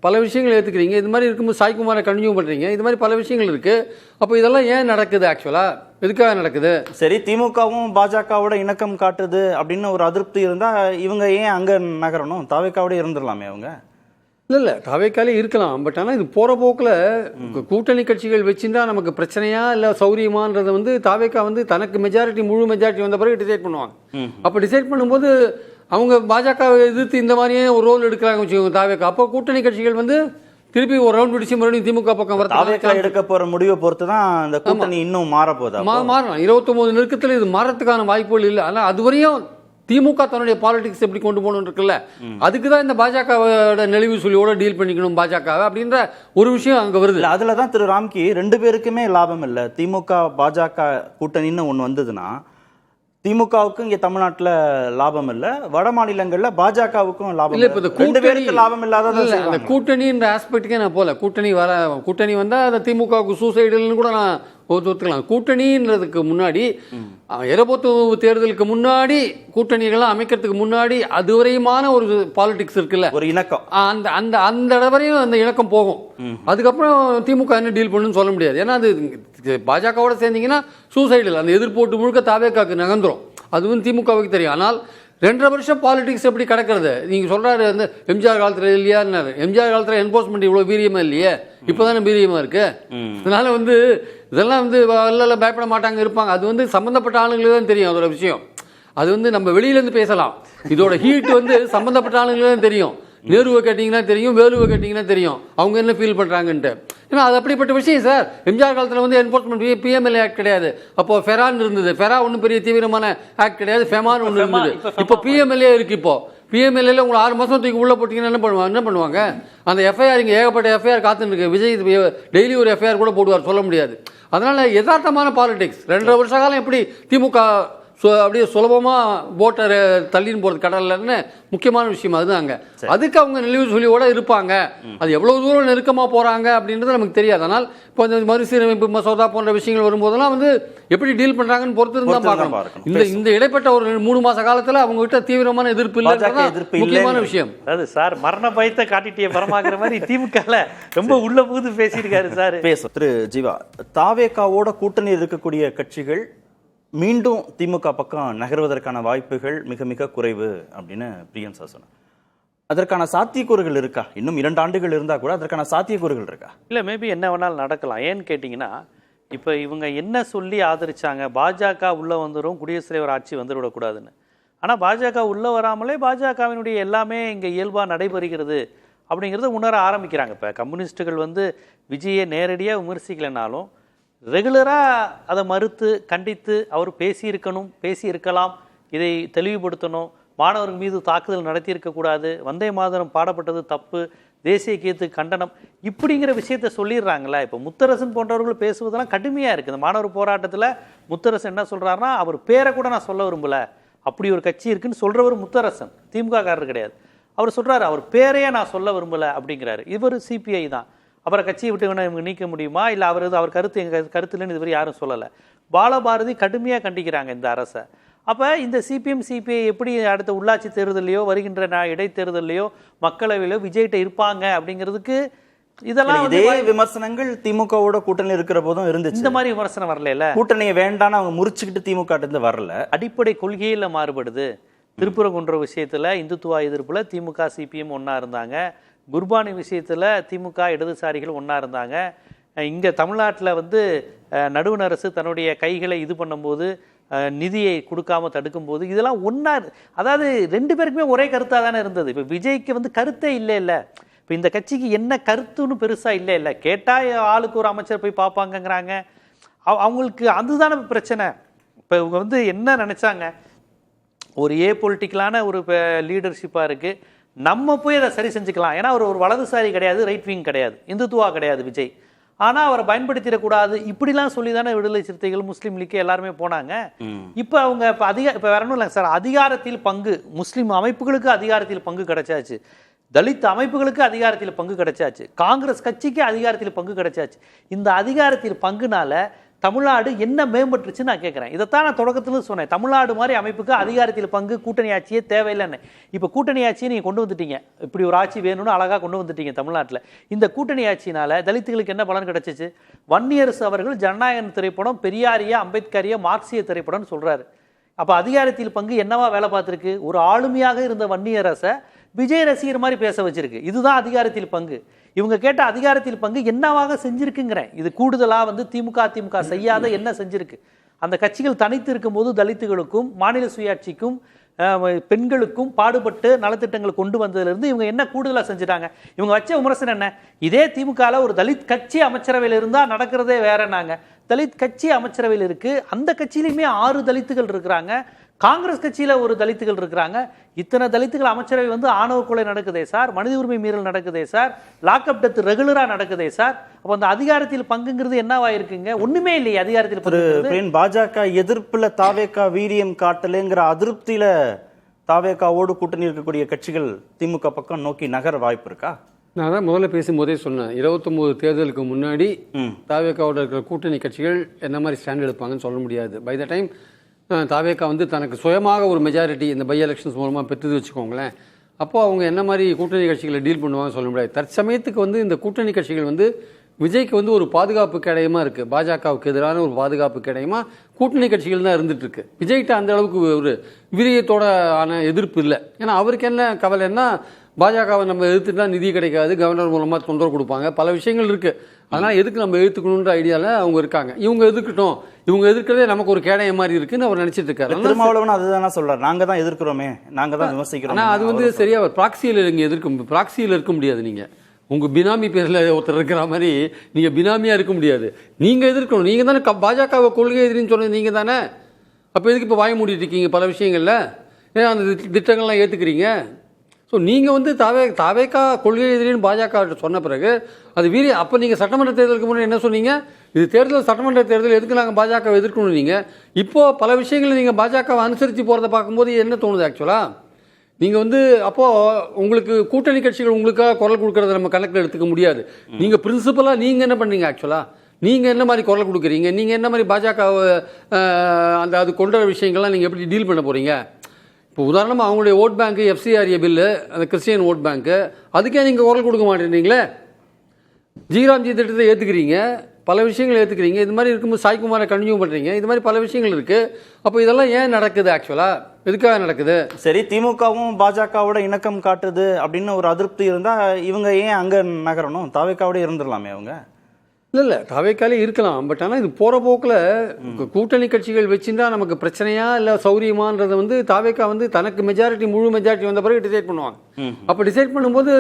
Speaker 5: பல விஷயங்கள் ஏற்றுக்கிறீங்க. இது மாதிரி இருக்கும்போது சாய்குமாரை கன்டினியூ பண்ணுறீங்க. இது மாதிரி பல விஷயங்கள் இருக்குது. அப்போ இதெல்லாம் ஏன் நடக்குது? ஆக்சுவலாக எதுக்காக நடக்குது?
Speaker 3: சரி, திமுகவும் பாஜகவோட இணக்கம் காட்டுது அப்படின்னு ஒரு அதிருப்தி இருந்தால் இவங்க ஏன் அங்கே நகரணும்? தாவேக்காவோட இருந்துடலாமே அவங்க.
Speaker 5: இல்லை தாவேக்காலே இருக்கலாம். பட் ஆனால் இது போகிற போக்கில் கூட்டணி கட்சிகள் வச்சுருந்தா நமக்கு பிரச்சனையா இல்லை சௌரியமான்றதை வந்து தாவேக்கா வந்து தனக்கு மெஜாரிட்டி முழு மெஜாரிட்டி வந்த பிறகு டிசைட் பண்ணுவாங்க. அப்போ டிசைட் பண்ணும்போது அவங்க பாஜகவை எதிர்த்து இந்த மாதிரியே ஒரு ரோல் எடுக்கிறாங்க வச்சுக்கோங்க தாவேக்கா. அப்போ கூட்டணி கட்சிகள் வந்து திருப்பி ஒரு ரவுண்ட் பிடிச்சி மறுபடியும் திமுக பக்கம் வர
Speaker 3: தாவேக்கா எடுக்க போகிற முடிவை பொறுத்து தான் அந்த கூட்டணி இன்னும் மாறப்போதா?
Speaker 5: மாறலாம். 29 நெருக்கத்தில் இது மாறத்துக்கான வாய்ப்புகள் இல்லை. ஆனால் அதுவரையும் திமுக தன்னுடைய பாலிடிக்ஸ் எப்படி கொண்டு போகணும்னு இருக்குல்ல, அதுக்கு தான் இந்த பாஜகவோட நெளிவு சொல்லியோட டீல் பண்ணிக்கணும் பாஜகவை அப்படின்ற ஒரு விஷயம் அங்கே வருது.
Speaker 3: அதில் தான் திரு ராம்கி 2 பேருக்குமே லாபம் இல்லை. திமுக பாஜக கூட்டணின்னு ஒன்று வந்ததுன்னா திமுகவுக்கும் இங்கே தமிழ்நாட்டில் லாபம் இல்லை, வட மாநிலங்களில் பாஜகவுக்கும் லாபம் இல்லை. இப்போ கூட்டணி லாபம் இல்லாத
Speaker 5: அந்த கூட்டணின்ற ஆஸ்பெக்டுக்கே நான் போகல. கூட்டணி வந்தால் அதை திமுகவுக்கு சூசைடுன்னு கூட நான் ஒத்துக்கலாம். கூட்டணின்றதுக்கு முன்னாடி எரபோத்து தேர்தலுக்கு முன்னாடி கூட்டணிகள்லாம் அமைக்கிறதுக்கு முன்னாடி அதுவரையுமான ஒரு பாலிடிக்ஸ் இருக்குல்ல,
Speaker 3: ஒரு இணக்கம்,
Speaker 5: அந்த அந்த அந்த இடவரையும் அந்த இணக்கம் போகும். அதுக்கப்புறம் திமுக என்ன டீல் பண்ணுன்னு சொல்ல முடியாது. ஏன்னா அது பாஜகவோட சேர்ந்தீங்கன்னா சூசைடில் அந்த எதிர்ப்போட்டு முழுக்க தாவேக்காக்கு நகர்ந்துடும். அதுவும் திமுகவுக்கு தெரியும். ஆனால் 2.5 வருஷம் பாலிடிக்ஸ் எப்படி கிடக்கிறது? நீங்கள் சொல்கிறாரு அந்த எம்ஜிஆர் காலத்தில் இல்லையான்னாரு. எம்ஜிஆர் காலத்தில் என்ஃபோர்ஸ்மெண்ட் இவ்வளோ வீரியமாக இல்லையே, இப்போ தானே வீரியமாக இருக்குது. அதனால் வந்து இதெல்லாம் வந்து எல்லாம் பயப்பட மாட்டாங்க இருப்பாங்க. அது வந்து சம்மந்தப்பட்ட ஆளுங்களுக்கு தான் தெரியும் அதோட விஷயம். அது வந்து நம்ம வெளியிலேருந்து பேசலாம். இதோட ஹீட் வந்து சம்மந்தப்பட்ட ஆளுங்களுக்கு தான் தெரியும். நேருவை கேட்டிங்கன்னா தெரியும், வேலுவை கேட்டிங்கன்னா தெரியும் அவங்க என்ன ஃபீல் பண்ணுறாங்கன்ட்டு. ஏன்னா அது அப்படிப்பட்ட விஷயம் சார். எம்ஜிஆர் காலத்தில் வந்து என்ஃபோர்ஸ்மெண்ட் பிஎம்எல்ஏ ஆக்ட் கிடையாது. அப்போ ஃபெரான் இருந்தது. ஃபெரா ஒன்றும் பெரிய தீவிரமான ஆக்ட் கிடையாது. ஃபெமான் ஒன்று இருந்தது. இப்போ பிஎம்எல்ஏ இருக்குது. இப்போ பிஎம்எல்ஏல உங்களை 6 மாதம் தூக்கி உள்ளே போட்டிங்கன்னா என்ன பண்ணுவாங்க? அந்த எஃப்ஐஆர் இங்கே ஏகப்பட்ட எஃப்ஐஆர் காத்துன்னு இருக்கு. விஜய் டெய்லி ஒரு எஃப்ஐஆர் கூட போடுவார், சொல்ல முடியாது. அதனால் யதார்த்தமான பாலிடிக்ஸ் 2.5 வருஷ காலம் எப்படி திமுக அப்படியே சுலபமாக ஓட்டர் தள்ளின்னு போகிறது கடல்லன்னு முக்கியமான விஷயம் அதுதாங்க. அதுக்கு அவங்க நெளிவு சொல்லியோட இருப்பாங்க. அது எவ்வளோ தூரம் நெருக்கமாக போகிறாங்க அப்படின்றது நமக்கு தெரியாது. ஆனால் இப்போ இந்த மறுசீரமைப்பு மசோதா போன்ற விஷயங்கள் வரும்போதெல்லாம் வந்து எப்படி டீல் பண்ணுறாங்கன்னு பொறுத்து இருந்தால் பார்க்கணும். இந்த இடைப்பட்ட ஒரு 3 மாத காலத்தில் அவங்ககிட்ட தீவிரமான எதிர்ப்பு இல்லை, முக்கியமான விஷயம்.
Speaker 6: அதாவது சார் மரண பயத்தை காட்டிட்டே பரமாக்குற மாதிரி திமுக ரொம்ப உள்ள புகுந்து பேசியிருக்காரு சார்.
Speaker 3: திரு ஜீவா, தாவேக்காவோட கூட்டணி இருக்கக்கூடிய கட்சிகள் மீண்டும் திமுக பக்கம் நகர்வதற்கான வாய்ப்புகள் மிக மிக குறைவு அப்படின்னு பிரியன் சார் சொன்னார். அதற்கான சாத்தியக்கூறுகள் இருக்கா? இன்னும் 2 ஆண்டுகள் இருந்தால் கூட அதற்கான சாத்தியக்கூறுகள் இருக்கா?
Speaker 6: இல்லை, மேபி என்ன வேணாலும் நடக்கலாம். ஏன்னு கேட்டிங்கன்னா இப்போ இவங்க என்ன சொல்லி ஆதரிச்சாங்க, பாஜக உள்ளே வந்துடும், குடியரசுத் தலைவர் ஆட்சி வந்துவிடக்கூடாதுன்னு. ஆனால் பாஜக உள்ளே வராமலே பாஜகவினுடைய எல்லாமே இங்கே இயல்பாக நடைபெறுகிறது அப்படிங்கிறத உணர ஆரம்பிக்கிறாங்க. இப்போ கம்யூனிஸ்ட்டுகள் வந்து விஜயை நேரடியாக விமர்சிக்கலைனாலும் ரெகுலராக அதை மறுத்து கண்டித்து அவர் பேசியிருக்கலாம், இதை தெளிவுபடுத்தணும், மாணவர்கள் மீது தாக்குதல் நடத்தியிருக்கக்கூடாது, வந்தே மாதரம் பாடப்பட்டது தப்பு, தேசிய கீதத்துக்கு கண்டனம், இப்படிங்கிற விஷயத்த சொல்லிடுறாங்களே. இப்போ முத்தரசன் போன்றவர்கள் பேசுவதெல்லாம் கடுமையாக இருக்குது. இந்த மாணவர் போராட்டத்தில் முத்தரசன் என்ன சொல்கிறாருன்னா, அவர் பேரை கூட நான் சொல்ல விரும்பலை, அப்படி ஒரு கட்சி இருக்குன்னு சொல்கிறவர் முத்தரசன், திமுக காரர் கிடையாது. அவர் சொல்கிறாரு அவர் பேரையே நான் சொல்ல விரும்பலை அப்படிங்கிறாரு. இவர் சிபிஐ தான். அப்புறம் கட்சியை விட்டு வேணா இவங்க நீக்க முடியுமா? இல்லை அவர் கருத்து எங்கள் கருத்துலன்னு இதுவரை யாரும் சொல்லலை. பாலபாரதி கடுமையாக கண்டிக்கிறாங்க இந்த அரசை. அப்போ இந்த சிபிஎம் சிபிஐ எப்படி அடுத்த உள்ளாட்சி தேர்தலையோ வருகின்ற இடைத்தேர்தலையோ மக்களவையிலோ விஜய்கிட்ட இருப்பாங்க அப்படிங்கிறதுக்கு இதெல்லாம்
Speaker 3: இதே விமர்சனங்கள் திமுகவோட கூட்டணி இருக்கிற போதும் இருந்துச்சு.
Speaker 6: இந்த மாதிரி விமர்சனம் வரல.
Speaker 3: கூட்டணியை வேண்டான்னு அவங்க முறிச்சுக்கிட்டு திமுக இருந்து வரல.
Speaker 6: அடிப்படை கொள்கையில் மாறுபடுது. திருப்பரங்குன்ற விஷயத்தில் இந்துத்துவா எதிர்ப்புல திமுக சிபிஎம் ஒன்றா இருந்தாங்க. குர்பானி விஷயத்தில் திமுக இடதுசாரிகள் ஒன்றா இருந்தாங்க. இங்கே தமிழ்நாட்டில் வந்து நடுவண் அரசு தன்னுடைய கைகளை இது பண்ணும்போது நிதியை கொடுக்காம தடுக்கும்போது இதெல்லாம் ஒன்றா, அதாவது 2 பேருக்குமே ஒரே கருத்தாக தானே இருந்தது. இப்போ விஜய்க்கு வந்து கருத்தே இல்லை. இப்போ இந்த கட்சிக்கு என்ன கருத்துன்னு பெருசாக இல்லை. கேட்டால் ஆளுக்கு ஒரு அமைச்சர் போய் பார்ப்பாங்கங்கிறாங்க. அவங்களுக்கு அதுதானே பிரச்சனை. இப்போ இவங்க வந்து என்ன நினச்சாங்க, ஒரு பொலிட்டிக்கலான ஒரு லீடர்ஷிப்பாக இருக்குது, நம்ம போய் அதை சரி செஞ்சுக்கலாம். ஏன்னா அவர் ஒரு வலதுசாரி கிடையாது, ரைட் விங் கிடையாது, இந்துத்துவா கிடையாது விஜய். ஆனால் அவரை பயன்படுத்திடக்கூடாது இப்படிலாம் சொல்லி தானே விடுதலை சிறுத்தைகள், முஸ்லீம் லீக் எல்லாருமே போனாங்க. இப்போ அவங்க இப்போ வேற ஒன்றும் இல்லைங்க சார், அதிகாரத்தில் பங்கு, முஸ்லீம் அமைப்புகளுக்கு அதிகாரத்தில் பங்கு கிடைச்சாச்சு, தலித் அமைப்புகளுக்கு அதிகாரத்தில் பங்கு கிடைச்சாச்சு, காங்கிரஸ் கட்சிக்கு அதிகாரத்தில் பங்கு கிடைச்சாச்சு. இந்த அதிகாரத்தில் பங்குனால தமிழ்நாடு என்ன மேம்பட்டுருச்சுன்னு நான் கேட்குறேன். இதைத்தான் நான் தொடக்கத்துல சொன்னேன். தமிழ்நாடு மாதிரி அமைப்புக்கு அதிகாரத்தில் பங்கு கூட்டணி ஆட்சியே தேவையில்லைன்னு. இப்போ கூட்டணி ஆட்சியை நீங்கள் கொண்டு வந்துட்டீங்க. இப்படி ஒரு ஆட்சி வேணும்னு அழகாக கொண்டு வந்துட்டீங்க தமிழ்நாட்டில். இந்த கூட்டணி ஆட்சினால தலித்துகளுக்கு என்ன பலன் கிடைச்சிச்சு? வன்னியரசு அவர்கள் ஜனநாயகன் திரைப்படம் பெரியாரிய அம்பேத்கரிய மார்க்சிய திரைப்படம்னு சொல்றாரு. அப்போ அதிகாரத்தில் பங்கு என்னவா வேலை பார்த்துருக்கு? ஒரு ஆளுமையாக இருந்த வன்னியரசை விஜய் ரசிகர் மாதிரி பேச வச்சிருக்கு. இதுதான் அதிகாரத்தில் பங்கு. இவங்க கேட்ட அதிகாரத்தில் பங்கு என்னவாக செஞ்சிருக்குங்கிறேன். இது கூடுதலாக திமுக செய்யாத என்ன செஞ்சிருக்கு? அந்த கட்சிகள் தனித்து இருக்கும்போது தலித்துகளுக்கும் மாநில சுயாட்சிக்கும் பெண்களுக்கும் பாடுபட்டு நலத்திட்டங்கள் கொண்டு வந்ததுலேருந்து இவங்க என்ன கூடுதலாக செஞ்சுட்டாங்க? இவங்க வச்ச விமர்சனம் என்ன? இதே திமுகவில் ஒரு தலித் கட்சி அமைச்சரவையில் இருந்தால் நடக்கிறதே வேறனாங்க. தலித் கட்சி அமைச்சரவையில் இருக்கு. அந்த கட்சியிலுமே 6 தலித்துகள் இருக்கிறாங்க. காங்கிரஸ் கட்சியில ஒரு தலித்துகள் இருக்கிறாங்க. இத்தனை தலித்துகள் அமைச்சரவை ஆணவ கொலை நடக்குதே சார், மனித உரிமை மீறல் நடக்குதே சார், லாக்அப் டெத் ரெகுலரா நடக்குதே சார். அப்ப அந்த அதிகாரத்தில் பங்குங்கிறது என்னவா இருக்குங்க? ஒண்ணுமே இல்லையே அதிகாரத்தில்.
Speaker 3: பாஜக எதிர்ப்புல தாவேகா வீரியம் காட்டலைங்கிற அதிருப்தியில தாவேகாவோடு கூட்டணி இருக்கக்கூடிய கட்சிகள் திமுக பக்கம் நோக்கி நகர வாய்ப்பு இருக்கா?
Speaker 5: நான் தான் முதல்ல பேசும்போதே சொன்னேன், 29 தேர்தலுக்கு முன்னாடி தாவேகாவோட இருக்கிற கூட்டணி கட்சிகள் என்ன மாதிரி ஸ்டாண்ட் எடுப்பாங்கன்னு சொல்ல முடியாது. பை த டைம் தாவேகா தனக்கு சுயமாக ஒரு மெஜாரிட்டி இந்த பை எலெக்ஷன்ஸ் மூலமாக பெற்றது வச்சுக்கோங்களேன், அப்போது அவங்க என்ன மாதிரி கூட்டணி கட்சிகளை டீல் பண்ணுவாங்கன்னு சொல்ல முடியாது. தற்சமயத்துக்கு இந்த கூட்டணி கட்சிகள் விஜய்க்கு ஒரு பாதுகாப்பு கேடயமாக இருக்குது. பாஜகவுக்கு எதிரான ஒரு பாதுகாப்பு கேடயமாக கூட்டணி கட்சிகள் தான் இருந்துட்டு இருக்கு. விஜய்கிட்ட அந்த அளவுக்கு ஒரு வீரியத்தோட ஆன எதிர்ப்பு இல்லை. ஏன்னா அவருக்கு என்ன கவலைன்னா, பாஜகவை நம்ம எதிர்த்துட்டா நிதி கிடைக்காது, கவர்னர் மூலமாக தொந்தரவு கொடுப்பாங்க, பல விஷயங்கள் இருக்குது. அதனால் எதுக்கு நம்ம எதிர்த்துக்கணுன்ற ஐடியாவில் அவங்க இருக்காங்க. இவங்க எதிர்க்கட்டும், இவங்க எதிர்க்கிறதே நமக்கு ஒரு கேடயம் மாதிரி இருக்குன்னு அவர் நினைச்சிட்டு இருக்காரு.
Speaker 3: திருமாவளவன் அதுதான் சொல்றாரு, நாங்க தான் எதிர்க்கிறோமே, நாங்க தான் விமர்சிக்கிறோம்.
Speaker 5: ஆனால் அது சரியா ப்ராக்சியில் ப்ராக்சியில் இருக்க முடியாது. நீங்கள் உங்கள் பினாமி பேரில் ஒருத்தர் இருக்கிற மாதிரி நீங்கள் பினாமியாக இருக்க முடியாது. நீங்கள் எதிர்க்கணும். நீங்கள் தானே பாஜகவை கொள்கை எதிரின்னு சொன்னது நீங்கள் தானே. அப்போ எதுக்கு இப்போ வாய மூடிட்டு இருக்கீங்க பல விஷயங்களில்? ஏன்னா அந்த திட்டங்கள்லாம் ஏற்றுக்கிறீங்க. ஸோ நீங்கள் தாவேகா கொள்கை எதிரின்னு பாஜக சொன்ன பிறகு அது வீரிய. அப்போ நீங்கள் சட்டமன்ற தேர்தலுக்கு முன்னாடி என்ன சொன்னீங்க? இது தேர்தல், சட்டமன்ற தேர்தல், எதுக்கு நாங்கள் பாஜகவை எதிர்க்கணும்? நீங்கள் இப்போது பல விஷயங்களில் நீங்கள் பாஜகவை அனுசரித்து போகிறத பார்க்கும்போது என்ன தோணுது? ஆக்சுவலாக நீங்கள் அப்போது உங்களுக்கு கூட்டணி கட்சிகள் உங்களுக்காக குரல் கொடுக்கறத நம்ம கணக்கில் எடுத்துக்க முடியாது. நீங்கள் பிரின்சிபலாக நீங்கள் என்ன பண்ணீங்க? ஆக்சுவலாக நீங்கள் என்ன மாதிரி குரல் கொடுக்குறீங்க? நீங்கள் என்ன மாதிரி பாஜகவை அது கொண்ட விஷயங்கள்லாம் நீங்கள் எப்படி டீல் பண்ண போகிறீங்க? இப்போ உதாரணமாக அவங்களுடைய ஓட் பேங்க்கு, எஃப்சிஆர்ஏ பில்லு, அந்த கிறிஸ்டியன் ஓட் பேங்க்கு, அதுக்கே நீங்கள் குரல் கொடுக்க மாட்டேன்றீங்களே. ஜிராம்ஜி திட்டத்தை ஏற்றுக்கிறீங்க, பல விஷயங்கள் ஏற்றுக்கிறீங்க. இது மாதிரி இருக்கும்போது சாய்குமாரை கண்டினியூ பண்ணுறீங்க. இது மாதிரி பல விஷயங்கள் இருக்குது. அப்போ இதெல்லாம் ஏன் நடக்குது? ஆக்சுவலாக எதுக்காக நடக்குது?
Speaker 3: சரி, திமுகவும் பாஜகவோட இணக்கம் காட்டுது அப்படின்னு ஒரு அதிருப்தி இருந்தால் இவங்க ஏன் அங்கே நகரணும்? தாவேகாவோட இருந்துடலாமே அவங்க.
Speaker 5: இல்லை, தாவேக்காலே இருக்கலாம். பட் ஆனால் இது போகிற போக்கில் கூட்டணி கட்சிகள் வச்சுருந்தா நமக்கு பிரச்சனையா இல்லை சௌரியமான்றதை தாவேக்கா தனக்கு மெஜாரிட்டி, முழு மெஜாரிட்டி வந்த பிறகு டிசைட் பண்ணுவாங்க. அப்போ டிசைட் பண்ணும்போது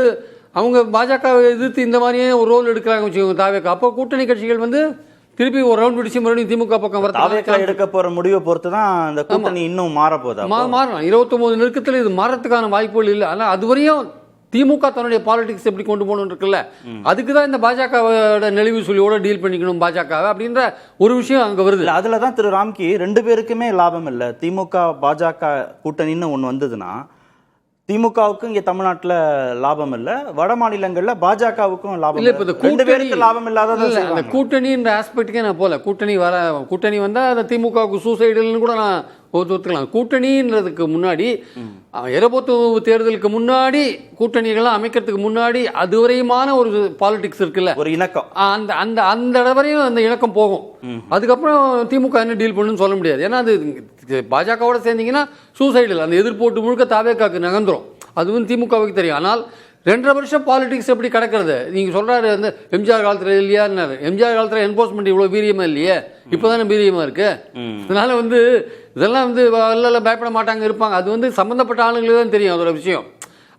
Speaker 5: அவங்க பாஜகவை எதிர்த்து இந்த மாதிரியே ஒரு ரோல் எடுக்கிறாங்க வச்சுக்கோங்க தாவேக்கா. அப்போ கூட்டணி கட்சிகள் திருப்பி ஒரு ரவுண்ட் பிடிச்சி மறுபடியும் திமுக பக்கம் வர
Speaker 3: தாவேக்கா எடுக்க போகிற முடிவை பொறுத்து தான் அந்த கூட்டணி இன்னும் மாற போகுது.
Speaker 5: மாறலாம். 29 நெருக்கத்தில் இது மாறத்துக்கான வாய்ப்புகள் இல்லை. ஆனால் அதுவரையும் திமுக தன்னுடைய பாலிடிக்ஸ் எப்படி கொண்டு போகணும் இருக்குல்ல, அதுக்கு தான் இந்த பாஜகவோட நெளிவு சொல்லியோட டீல் பண்ணிக்கணும் பாஜகவை அப்படின்ற ஒரு விஷயம் அங்கே வருது.
Speaker 3: அதில் தான் திரு ராம்கி 2 பேருக்குமே லாபம் இல்லை. திமுக பாஜக கூட்டணின்னு ஒன்று வந்ததுன்னா திமுகவுக்கும் இங்கே தமிழ்நாட்டில் லாபம் இல்லை, வட மாநிலங்களில் பாஜகவுக்கும் லாபம் இல்லை. இப்போ 2 பேருக்கு லாபம் இல்லாத
Speaker 5: அந்த கூட்டணின்ற ஆஸ்பெக்டுக்கே நான் போல. கூட்டணி வந்தால் அந்த திமுகவுக்கு சூசைடுன்னு கூட நான் ஒத்துக்கலாம். கூட்டணின்றதுக்கு முன்னாடி 29 தேர்தலுக்கு முன்னாடி கூட்டணிகள்லாம் அமைக்கிறதுக்கு முன்னாடி அதுவரையுமான ஒரு பாலிடிக்ஸ் இருக்குல்ல,
Speaker 3: ஒரு இணக்கம்,
Speaker 5: அந்த அந்த அந்த இடவரையும் அந்த இணக்கம் போகும். அதுக்கப்புறம் திமுக என்ன டீல் பண்ணுன்னு சொல்ல முடியாது. ஏன்னா அது பாஜகவோட சேர்ந்தீங்கன்னா சூசைடில் அந்த எதிர்ப்போட்டு முழுக்க தாவேக்காக்கு நகர்ந்துடும். அதுவும் திமுகவுக்கு தெரியும். ஆனால் 2.5 வருஷம் பாலிடிக்ஸ் எப்படி கிடக்கிறது? நீங்கள் சொல்கிறாரு எம்ஜிஆர் காலத்தில் இல்லையான்னாரு. எம்ஜிஆர் காலத்தில் என்ஃபோர்ஸ்மெண்ட் இவ்வளோ வீரியமாக இல்லையே, இப்போ தானே வீரியமாக இருக்கு. அதனால இதெல்லாம் இல்லை பயப்பட மாட்டாங்க, இருப்பாங்க. அது சம்மந்தப்பட்ட ஆளுங்களுக்கு தான் தெரியும் அதோட விஷயம்.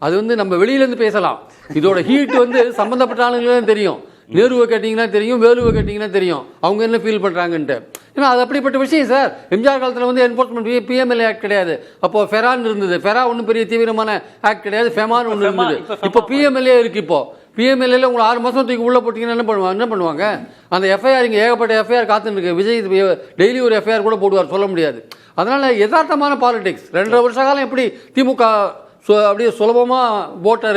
Speaker 5: அது நம்ம வெளியிலேருந்து பேசலாம். இதோட ஹீட் சம்மந்தப்பட்ட ஆளுங்களுக்கு தான் தெரியும். நேருவை கேட்டிங்கன்னா தெரியும், வேலுவை கேட்டிங்கன்னா தெரியும் அவங்க என்ன ஃபீல் பண்ணுறாங்கன்ட்டு. ஏன்னா அது அப்படிப்பட்ட விஷயம் சார். எம்ஜிஆர் காலத்தில் என்ஃபோர்ஸ்மெண்ட் பிஎம்எல்ஏ ஆக்ட் கிடையாது. அப்போ ஃபெரான் இருந்தது. ஃபெரா ஒன்றும் பெரிய தீவிரமான ஆக்ட் கிடையாது. ஃபெமான் ஒன்று இருந்தது. இப்போ பிஎம்எல்ஏ இருக்குது. இப்போ பிஎம்எல்ஏல உங்களை 6 மாதம் தூக்கி உள்ளே போட்டிங்கன்னா என்ன பண்ணுவாங்க? அந்த எஃப்ஐஆர் இங்கே ஏகப்பட்ட எஃப்ஐஆர் காத்துன்னு இருக்கு. விஜய் டெய்லி ஒரு எஃப்ஐஆர் கூட போடுவார், சொல்ல முடியாது. அதனால் யதார்த்தமான பாலிடிக்ஸ் 2.5 வருஷ காலம் எப்படி திமுக அப்படியே சுலபமாக போட்டை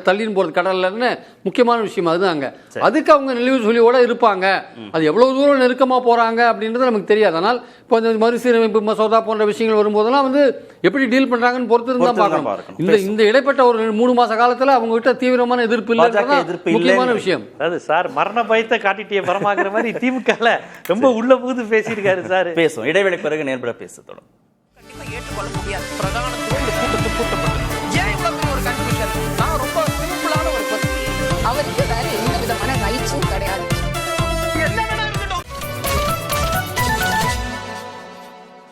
Speaker 5: தள்ளின்னு போகிறது கடல்லன்னு முக்கியமான விஷயம் அதுதாங்க. அதுக்கு அவங்க நெளிவு சுழியோட இருப்பாங்க. அது எவ்வளவு தூரம் நெருக்கமாக போகிறாங்க அப்படின்றது நமக்கு தெரியாது. ஆனால் இப்போ இந்த மறுசீரமைப்பு மசோதா போன்ற விஷயங்கள் வரும்போதெல்லாம் வந்து எப்படி டீல் பண்ணுறாங்கன்னு பொறுத்து இருந்தால் பார்க்கணும். இந்த இடைப்பட்ட ஒரு 3 மாச காலத்தில் அவங்க கிட்ட தீவிரமான எதிர்ப்பு இல்லை, முக்கியமான விஷயம்.
Speaker 6: அது சார் மரண பயத்தை காட்டிட்டே பரமாக்குற மாதிரி திமுகல ரொம்ப உள்ள புகுந்து பேசியிருக்காரு சார்.
Speaker 3: பேசும் இடைவெளி பிறகு நேர்பட பேச தொடரும்.
Speaker 1: கண்டிப்பா ஏற்றுக்கொள்ள முடியாது. பிரதான